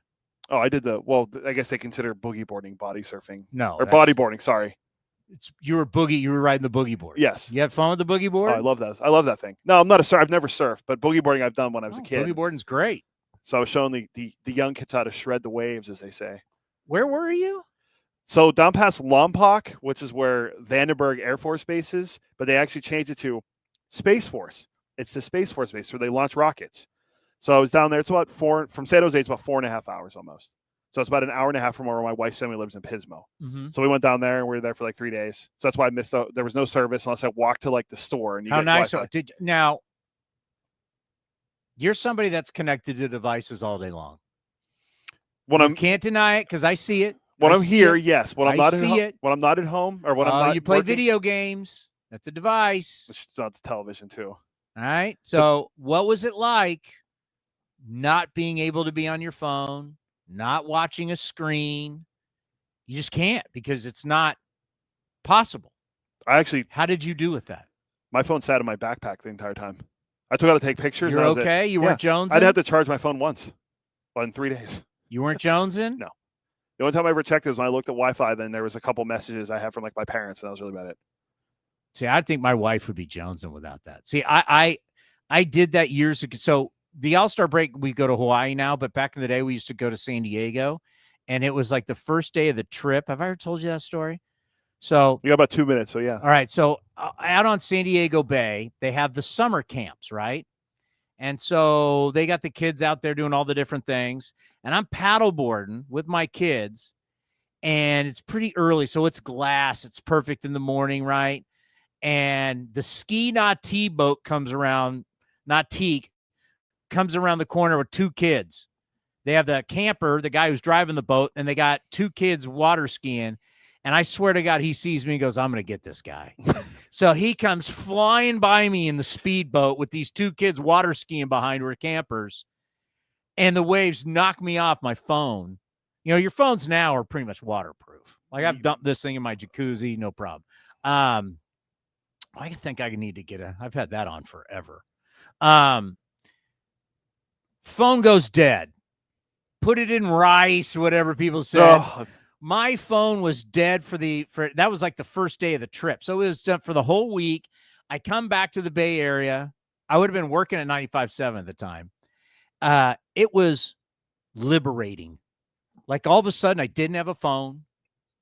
Oh, I guess they consider boogie boarding body surfing. No, or bodyboarding. Sorry. You were riding the boogie board. Yes. You had fun with the boogie board? Oh, I love that. I love that thing. No, I'm not a surfer. I've never surfed, but boogie boarding I've done when I was a kid. Boogie boarding's great. So I was showing the young kids how to shred the waves, as they say. Where were you? So down past Lompoc, which is where Vandenberg Air Force Base is, but they actually changed it to Space Force. It's the Space Force base where they launch rockets. So I was down there. It's about from San Jose, it's about 4.5 hours almost. So it's about an hour and a half from where my wife's family lives in Pismo. Mm-hmm. So we went down there and we were there for like 3 days. So that's why I missed out. There was no service unless I walked to like the store. And how nice. Now, You're somebody that's connected to devices all day long. When You can't deny it because I see it. When I'm here, it. yes. When I'm not at home, or when I'm not you play working, video games. That's a device. That's television too. All right. So what was it like not being able to be on your phone, not watching a screen? You just can't because it's not possible. How did you do with that? My phone sat in my backpack the entire time. I took out to take pictures. You're okay? You weren't jonesing? I'd have to charge my phone once in 3 days. You weren't jonesing? No. The only time I ever checked is when I looked at Wi-Fi. Then there was a couple messages I had from like my parents, and that was really about it. See, I think my wife would be jonesing without that. See, I did that years ago. So the All-Star break, we go to Hawaii now, but back in the day, we used to go to San Diego, and it was like the first day of the trip. Have I ever told you that story? So you got about 2 minutes, so yeah. All right, so out on San Diego Bay, they have the summer camps, right? And so they got the kids out there doing all the different things, and I'm paddleboarding with my kids, and it's pretty early, so it's glass. It's perfect in the morning, right? And the ski not T boat comes around, not teak, comes around the corner with 2 kids. They have the camper, the guy who's driving the boat, and they got 2 kids water skiing. And I swear to God, he sees me and goes, I'm going to get this guy. So he comes flying by me in the speedboat with these 2 kids water skiing behind were campers. And the waves knock me off my phone. You know, your phones now are pretty much waterproof. Like I've dumped this thing in my jacuzzi, no problem. I think I need to get I've had that on forever. Phone goes dead. Put it in rice, whatever people said. Oh. My phone was dead for that was like the first day of the trip. So it was done for the whole week. I come back to the Bay Area. I would have been working at 95.7 at the time. It was liberating. Like all of a sudden I didn't have a phone.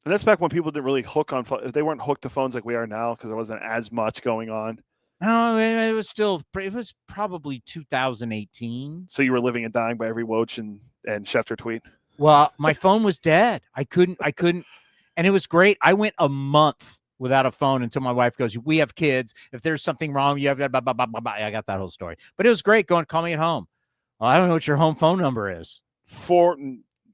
And that's back when people didn't really hook on phones. They weren't hooked to phones like we are now because there wasn't as much going on. No, it was probably 2018. So you were living and dying by every Woj and Schefter tweet. Well, my phone was dead. I couldn't, and it was great. I went a month without a phone until my wife goes, we have kids. If there's something wrong, you have blah, blah, blah, blah, blah. I got that whole story, but it was great. Go and call me at home. Well, I don't know what your home phone number is.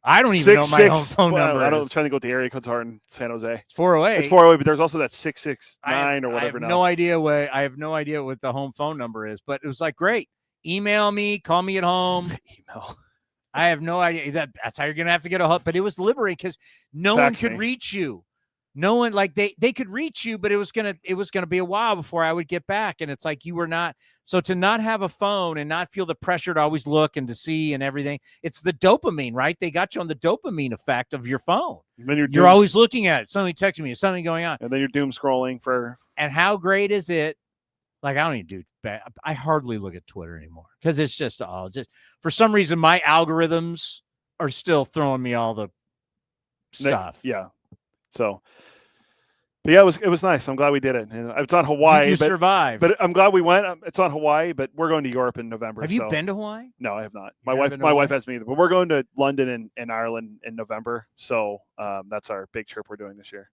I don't even know my home phone number. I'm trying to go with the area codes are in San Jose. It's 408. It's 408, but there's also that 669 or whatever. I have now. I have no idea what the home phone number is, but it was like, great. Email me, call me at home. Email. I have no idea. That's how you're going to have to get a hook. But it was liberating because no one could reach you. No one, like they could reach you, but it was gonna be a while before I would get back. And it's like you were not. So to not have a phone and not feel the pressure to always look and to see and everything, it's the dopamine, right? They got you on the dopamine effect of your phone. And then you're always looking at it. Somebody texting me, something going on. And then you're doom scrolling for. And how great is it? Like, I don't even do bad. I hardly look at Twitter anymore because it's just for some reason, my algorithms are still throwing me all the stuff. Yeah. So, but yeah, it was nice. I'm glad we did it. And it's on Hawaii. You survived. But I'm glad we went. It's on Hawaii, but we're going to Europe in November. Have you been to Hawaii? No, I have not. My wife has me, but we're going to London and Ireland in November. So that's our big trip we're doing this year.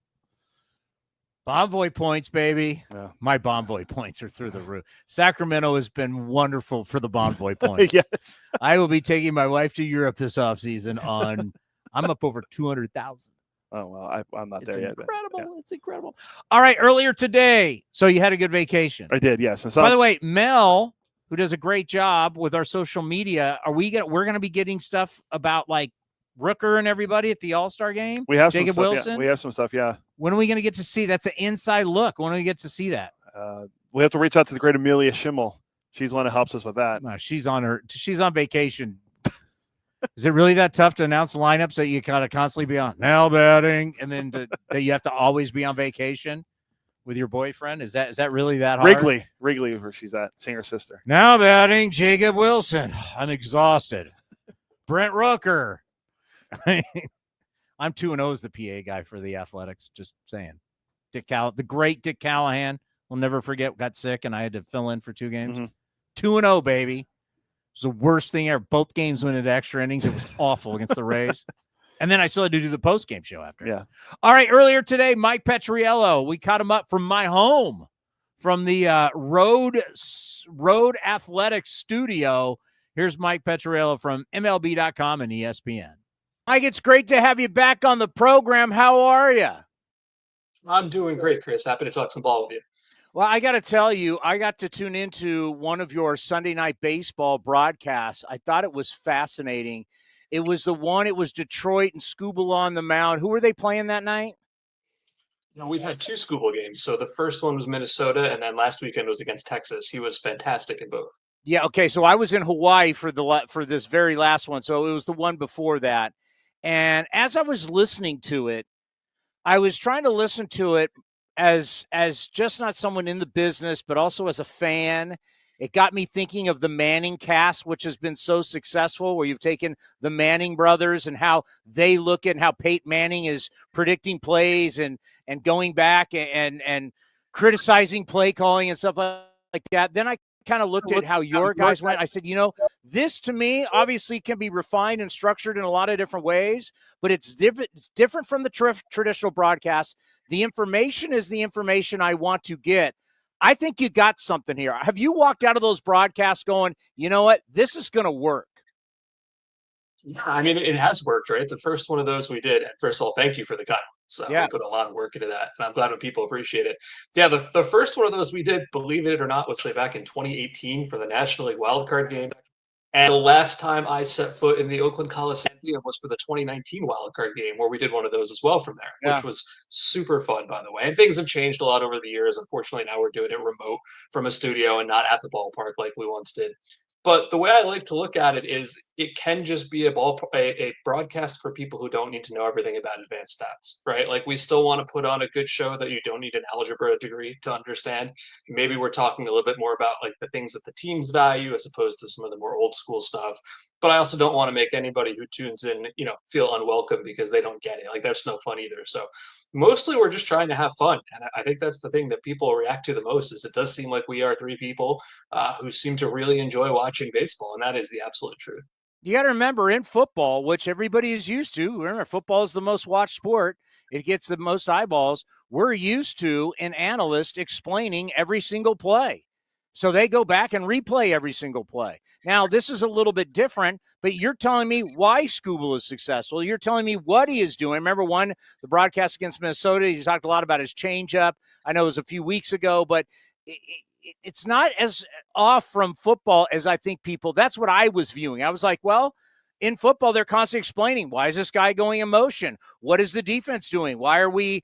Bonvoy points, baby. Yeah. My Bonvoy points are through the roof. Sacramento has been wonderful for the Bonvoy points. Yes. I will be taking my wife to Europe this offseason I'm up over 200,000. Oh, well, I'm not there yet. Incredible. Yeah. It's incredible. All right. Earlier today. So you had a good vacation. I did. Yes. By the way, Mel, who does a great job with our social media, we're going to be getting stuff about like Rooker and everybody at the All-Star game? We have Jacob some stuff, Wilson? Yeah. We have some stuff, yeah. When are we going to get to see? That's an inside look. When do we get to see that? We have to reach out to the great Amelia Schimmel. She's the one that helps us with that. No, she's on vacation. Is it really that tough to announce lineups that you gotta constantly be on now batting and then that you have to always be on vacation with your boyfriend? Is that really that hard? Wrigley, where she's at, singer sister. Now batting, Jacob Wilson. I'm exhausted. Brent Rooker. I'm 2-0 as the PA guy for the Athletics. Just saying. The great Dick Callahan. We'll never forget. Got sick and I had to fill in for 2 games. 2-0, baby. It was the worst thing ever. Both games went into extra innings. It was awful against the Rays. And then I still had to do the post-game show after. Yeah. All right. Earlier today, Mike Petriello, we caught him up from my home, from the Road Athletics studio. Here's Mike Petriello from MLB.com and ESPN. Mike, it's great to have you back on the program. How are you? I'm doing great, Chris. Happy to talk some ball with you. Well, I got to tell you, I got to tune into one of your Sunday Night Baseball broadcasts. I thought it was fascinating. It was Detroit and Skubal on the mound. Who were they playing that night? We've had two Skubal games. So the first one was Minnesota, and then last weekend was against Texas. He was fantastic in both. Yeah, okay. So I was in Hawaii for this very last one. So it was the one before that. And as I was listening to it, I was trying to listen to it as just not someone in the business, but also as a fan. It got me thinking of the Manning cast, which has been so successful, where you've taken the Manning brothers and how they look at how Peyton Manning is predicting plays and going back and criticizing play calling and stuff like that. Then I kind of looked at how your guys went. I said, this to me obviously can be refined and structured in a lot of different ways, but it's different. It's different from the traditional broadcast. The information is the information I want to get. I think you got something here. Have you walked out of those broadcasts going, you know what, this is going to work? Yeah, I mean, it has worked, right? The first one of those we did. And first of all, thank you for the comments. We put a lot of work into that, and I'm glad when people appreciate it. Yeah, the first one of those we did, believe it or not, was back in 2018 for the National League wildcard game. And the last time I set foot in the Oakland Coliseum was for the 2019 wildcard game, where we did one of those as well from there, which was super fun, by the way. And things have changed a lot over the years. Unfortunately, now we're doing it remote from a studio and not at the ballpark like we once did. But the way I like to look at it is it can just be a broadcast for people who don't need to know everything about advanced stats, right? Like, we still want to put on a good show that you don't need an algebra degree to understand. Maybe we're talking a little bit more about the things that the teams value as opposed to some of the more old school stuff. But I also don't want to make anybody who tunes in, feel unwelcome because they don't get it. That's no fun either. So mostly we're just trying to have fun. And I think that's the thing that people react to the most is it does seem like we are three people who seem to really enjoy watching baseball. And that is the absolute truth. You got to remember, in football, which everybody is used to, remember, football is the most watched sport. It gets the most eyeballs. We're used to an analyst explaining every single play. So they go back and replay every single play. Now, this is a little bit different, but you're telling me why Skubal is successful. You're telling me what he is doing. Remember the broadcast against Minnesota, he talked a lot about his changeup. I know it was a few weeks ago, but it's not as off from football as I think people, that's what I was viewing. I was like, well, in football, they're constantly explaining, why is this guy going in motion? What is the defense doing? Why do we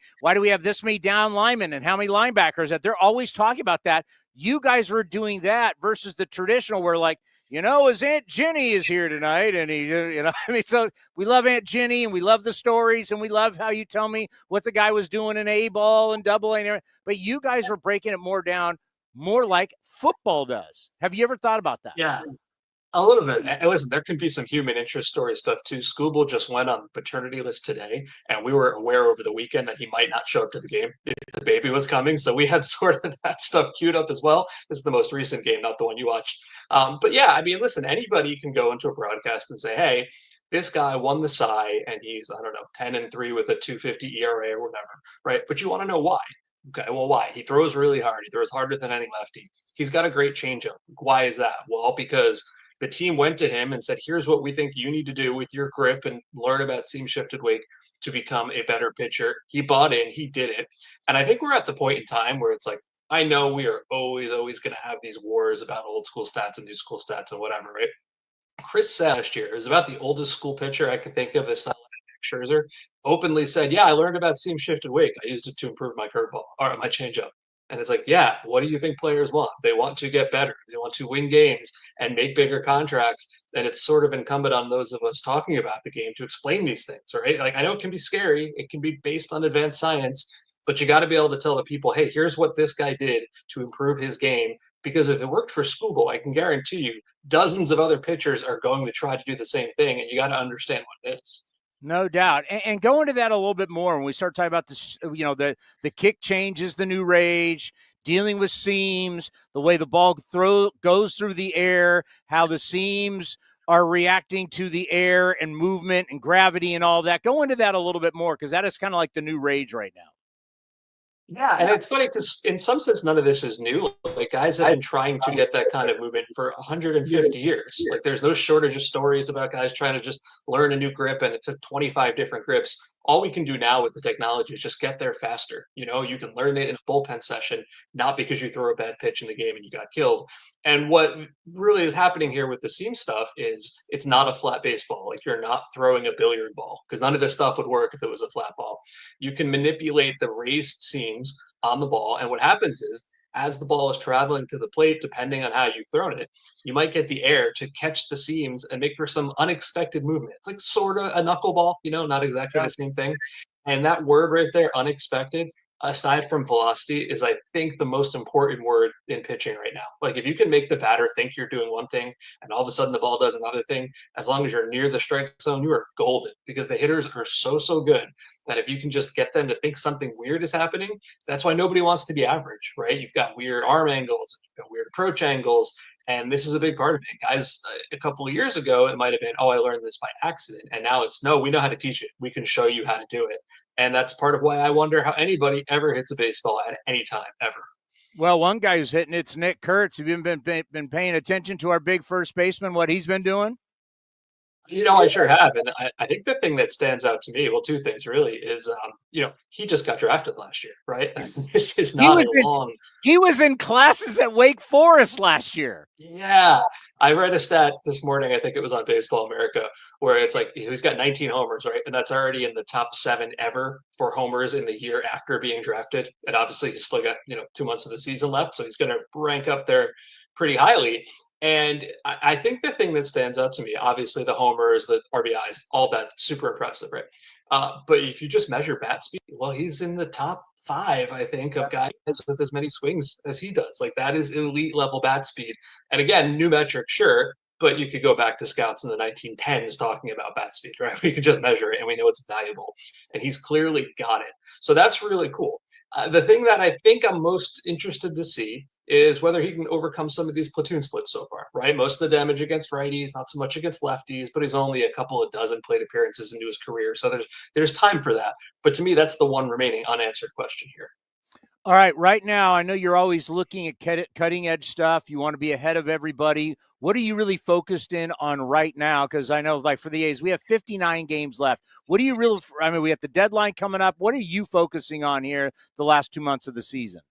have this many down linemen and how many linebackers? That they're always talking about that. You guys were doing that versus the traditional where his Aunt Jenny is here tonight. And so we love Aunt Jenny and we love the stories and we love how you tell me what the guy was doing in A-ball and double A. But you guys were breaking it more down, more like football does. Have you ever thought about that? Yeah. A little bit. And listen, there can be some human interest story stuff too. Skubal just went on the paternity list today, and we were aware over the weekend that he might not show up to the game if the baby was coming. So we had sort of that stuff queued up as well. This is the most recent game, not the one you watched. But yeah, I mean, listen, anybody can go into a broadcast and say, hey, this guy won the Cy and he's, 10-3 with a 2.50 ERA or whatever, right? But you want to know why. Okay, well, why? He throws really hard. He throws harder than any lefty. He's got a great changeup. Why is that? Well, because the team went to him and said, here's what we think you need to do with your grip and learn about seam shifted wake to become a better pitcher. He bought in, he did it. And I think we're at the point in time where it's I know we are always going to have these wars about old school stats and new school stats and whatever, right? Chris last year is about the oldest school pitcher I could think of this Scherzer openly said, yeah, I learned about seam shifted wake. I used it to improve my curveball or my changeup. And it's yeah, what do you think players want? They want to get better. They want to win games and make bigger contracts. And it's sort of incumbent on those of us talking about the game to explain these things, right? I know it can be scary. It can be based on advanced science, but you got to be able to tell the people, hey, here's what this guy did to improve his game. Because if it worked for Skubal, I can guarantee you dozens of other pitchers are going to try to do the same thing. And you got to understand what it is. No doubt. And go into that a little bit more when we start talking about this, the kick changes, the new rage, dealing with seams, the way the ball goes through the air, how the seams are reacting to the air and movement and gravity and all that. Go into that a little bit more because that is kind of like the new rage right now. Yeah, and it's funny because in some sense, none of this is new. Like guys have been trying to get that kind of movement for 150 years. Like there's no shortage of stories about guys trying to just learn a new grip, and it took 25 different grips. All we can do now with the technology is just get there faster. You can learn it in a bullpen session, not because you throw a bad pitch in the game and you got killed. And what really is happening here with the seam stuff is it's not a flat baseball. Like you're not throwing a billiard ball, because none of this stuff would work if it was a flat ball. You can manipulate the raised seams on the ball. And what happens is, as the ball is traveling to the plate, depending on how you've thrown it, you might get the air to catch the seams and make for some unexpected movement. It's like sort of a knuckleball, not exactly the same thing. And that word right there, unexpected, aside from velocity, is I think the most important word in pitching right now. Like if you can make the batter think you're doing one thing and all of a sudden the ball does another thing, as long as you're near the strike zone, you are golden, because the hitters are so good that if you can just get them to think something weird is happening, that's why nobody wants to be average, right? You've got weird arm angles, you've got weird approach angles, and this is a big part of it. Guys, a couple of years ago, it might have been, oh, I learned this by accident. And now it's, no, we know how to teach it. We can show you how to do it. And that's part of why I wonder how anybody ever hits a baseball at any time, ever. Well, one guy who's hitting it's Nick Kurtz. Have you been paying attention to our big first baseman, what he's been doing? I sure have. And I think the thing that stands out to me, well, two things really, is, he just got drafted last year, right? This is not He was in classes at Wake Forest last year. Yeah. I read a stat this morning, I think it was on Baseball America, where it's like he's got 19 homers, right? And that's already in the top 7 ever for homers in the year after being drafted. And obviously he's still got, 2 months of the season left. So he's going to rank up there pretty highly. And I think the thing that stands out to me, obviously the homers, the RBIs, all that, super impressive, right? But if you just measure bat speed, well, he's in the top 5, I think, of guys with as many swings as he does. Like that is elite level bat speed. And again, new metric, sure, but you could go back to scouts in the 1910s talking about bat speed, right? We could just measure it and we know it's valuable. And he's clearly got it. So that's really cool. The thing that I think I'm most interested to see is whether he can overcome some of these platoon splits so far, right? Most of the damage against righties, not so much against lefties, but he's only a couple of dozen plate appearances into his career. So there's time for that. But to me, that's the one remaining unanswered question here. All right now, I know you're always looking at cutting edge stuff. You want to be ahead of everybody. What are you really focused in on right now? Because I know, like for the A's, we have 59 games left. What do you really, we have the deadline coming up. What are you focusing on here the last 2 months of the season?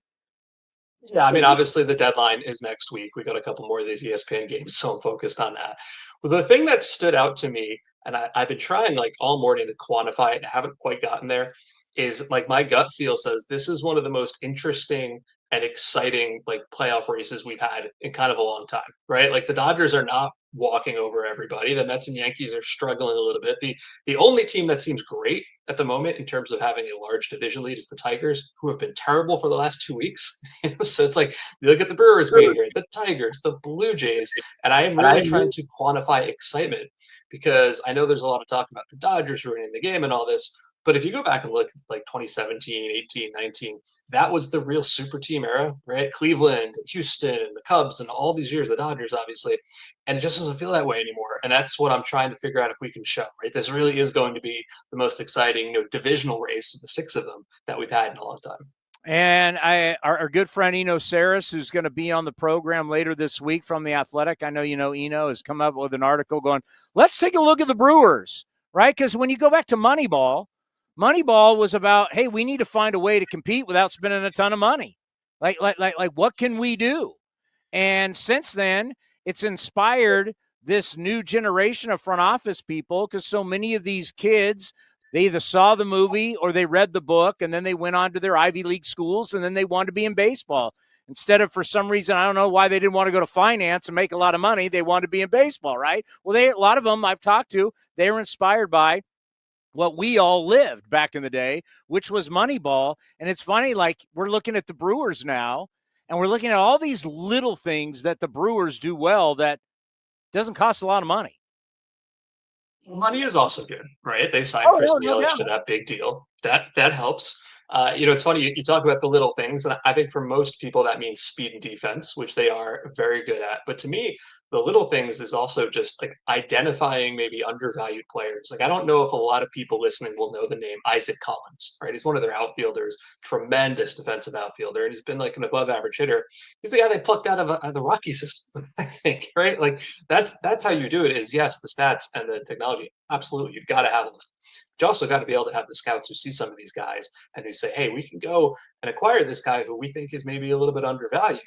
Yeah, obviously the deadline is next week. We got a couple more of these ESPN games, so I'm focused on that. Well, the thing that stood out to me, and I've been trying like all morning to quantify it and haven't quite gotten there, is like my gut feel says this is one of the most interesting and exciting like playoff races we've had in kind of a long time, right? Like the Dodgers are not walking over everybody. The Mets and Yankees are struggling a little bit. The only team that seems great at the moment in terms of having a large division lead is the Tigers, who have been terrible for the last 2 weeks. So it's like, you look at the Brewers being great, the Tigers, the Blue Jays, and I am really trying to quantify excitement, because I know there's a lot of talk about the Dodgers ruining the game and all this. But if you go back and look like 2017, 18, 19, that was the real super team era, right? Cleveland, Houston, and the Cubs, and all these years, the Dodgers, obviously. And it just doesn't feel that way anymore. And that's what I'm trying to figure out if we can show, right? This really is going to be the most exciting, divisional race, the 6 of them, that we've had in a long time. And our good friend Eno Saris, who's going to be on the program later this week from The Athletic, I know Eno has come up with an article going, let's take a look at the Brewers, right? Because when you go back to Moneyball was about, hey, we need to find a way to compete without spending a ton of money. Like what can we do? And since then, it's inspired this new generation of front office people, because so many of these kids, they either saw the movie or they read the book, and then they went on to their Ivy League schools, and then they wanted to be in baseball. Instead of, for some reason, I don't know why they didn't want to go to finance and make a lot of money, they wanted to be in baseball, right? Well, a lot of them I've talked to, they were inspired by what we all lived back in the day, which was Moneyball. And it's funny, like we're looking at the Brewers now, and we're looking at all these little things that the Brewers do well that doesn't cost a lot of money. Well, money is also good, right? They signed Chris Nealich to that big deal. That helps. It's funny, you talk about the little things, and I think for most people that means speed and defense, which they are very good at. But to me, the little things is also just like identifying maybe undervalued players. Like, I don't know if a lot of people listening will know the name Isaac Collins, right? He's one of their outfielders, tremendous defensive outfielder, and he's been like an above average hitter. He's the guy they plucked out of the Rocky system, I think, right? Like, that's how you do it is, yes, the stats and the technology. Absolutely. You've got to have them. But you also got to be able to have the scouts who see some of these guys and who say, hey, we can go and acquire this guy who we think is maybe a little bit undervalued.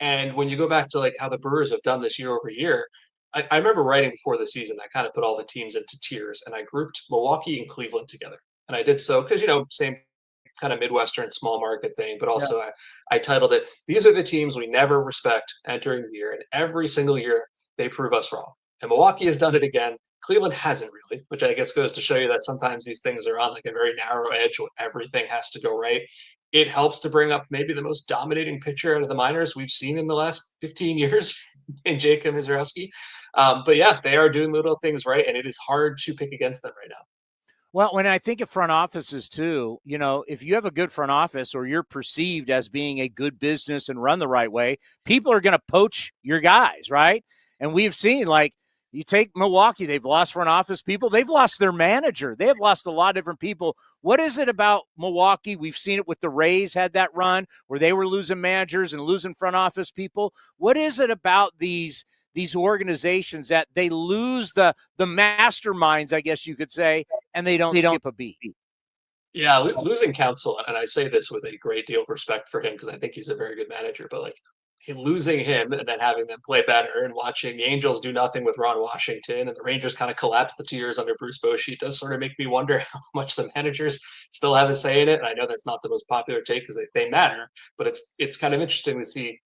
And when you go back to like how the Brewers have done this year over year, I remember writing before the season, I kind of put all the teams into tiers and I grouped Milwaukee and Cleveland together. And I did so because, same kind of Midwestern small market thing, but also I titled it, these are the teams we never respect entering the year. And every single year they prove us wrong. And Milwaukee has done it again. Cleveland hasn't really, which I guess goes to show you that sometimes these things are on like a very narrow edge where everything has to go right. It helps to bring up maybe the most dominating pitcher out of the minors we've seen in the last 15 years in Jacob Misiorowski. But yeah, they are doing little things right, and it is hard to pick against them right now. Well, when I think of front offices too, if you have a good front office or you're perceived as being a good business and run the right way, people are going to poach your guys, right? And we've seen, like, you take Milwaukee, they've lost front office people. They've lost their manager. They have lost a lot of different people. What is it about Milwaukee? We've seen it with the Rays had that run where they were losing managers and losing front office people. What is it about these organizations that they lose the masterminds, I guess you could say, and they don't skip a beat? Yeah, losing Counsell, and I say this with a great deal of respect for him because I think he's a very good manager, but like, losing him and then having them play better and watching the Angels do nothing with Ron Washington and the Rangers kind of collapse the 2 years under Bruce Bochy does sort of make me wonder how much the managers still have a say in it. And I know that's not the most popular take because they matter, but it's kind of interesting to see,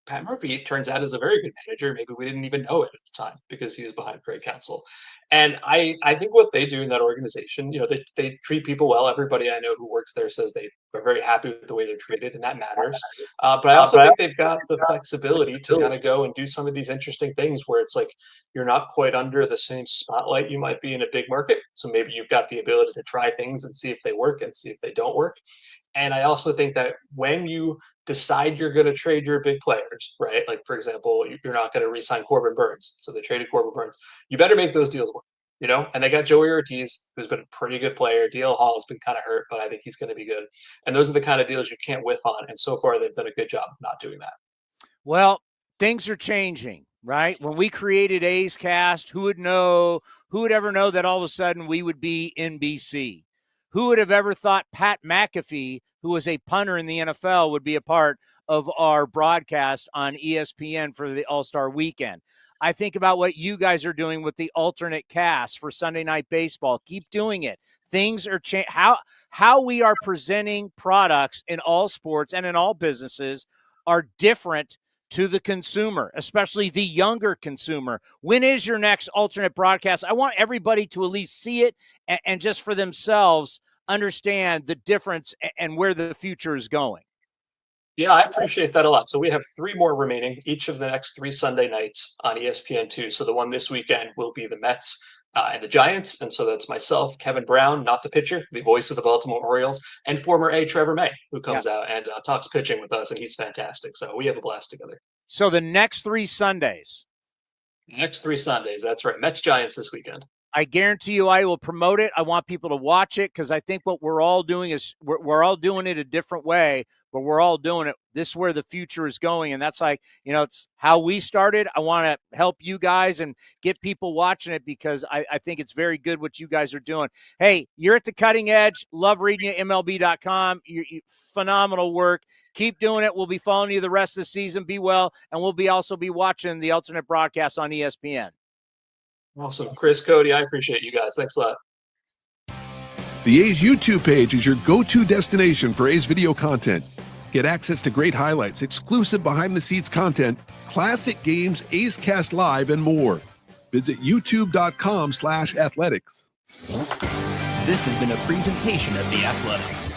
Pat Murphy, it turns out, is a very good manager. Maybe we didn't even know it at the time because he was behind Craig Counsell. And I think what they do in that organization, they treat people well. Everybody I know who works there says they are very happy with the way they're treated, and that matters. But I also think they've got the flexibility to kind of go and do some of these interesting things where it's like you're not quite under the same spotlight you might be in a big market. So maybe you've got the ability to try things and see if they work and see if they don't work. And I also think that when you decide you're going to trade your big players, right? Like, for example, you're not going to re-sign Corbin Burns. So they traded Corbin Burns. You better make those deals work, And they got Joey Ortiz, who's been a pretty good player. DL Hall has been kind of hurt, but I think he's going to be good. And those are the kind of deals you can't whiff on. And so far, they've done a good job not doing that. Well, things are changing, right? When we created A's Cast, who would ever know that all of a sudden we would be NBC? Who would have ever thought Pat McAfee, who was a punter in the NFL, would be a part of our broadcast on ESPN for the All-Star Weekend? I think about what you guys are doing with the alternate cast for Sunday Night Baseball. Keep doing it. Things are changing. How we are presenting products in all sports and in all businesses are different to the consumer, especially the younger consumer. When is your next alternate broadcast? I want everybody to at least see it and just for themselves understand the difference and where the future is going. Yeah, I appreciate that a lot. So we have 3 more remaining, each of the next 3 Sunday nights on ESPN2. So the one this weekend will be the Mets and the Giants. And so that's myself, Kevin Brown, not the pitcher, the voice of the Baltimore Orioles, and former A Trevor May, who comes out and talks pitching with us, and he's fantastic. So we have a blast together. So the next 3 Sundays. Next 3 Sundays, that's right. Mets Giants this weekend. I guarantee you I will promote it. I want people to watch it because I think what we're all doing is we're all doing it a different way, but we're all doing it. This is where the future is going. And that's like, it's how we started. I want to help you guys and get people watching it because I think it's very good what you guys are doing. Hey, you're at the cutting edge. Love reading you, MLB.com. You phenomenal work. Keep doing it. We'll be following you the rest of the season. Be well. And we'll also be watching the alternate broadcast on ESPN. Awesome. Chris, Cody, I appreciate you guys. Thanks a lot. The A's YouTube page is your go-to destination for A's video content. Get access to great highlights, exclusive behind-the-scenes content, classic games, A's Cast Live, and more. Visit youtube.com/athletics. This has been a presentation of The Athletics.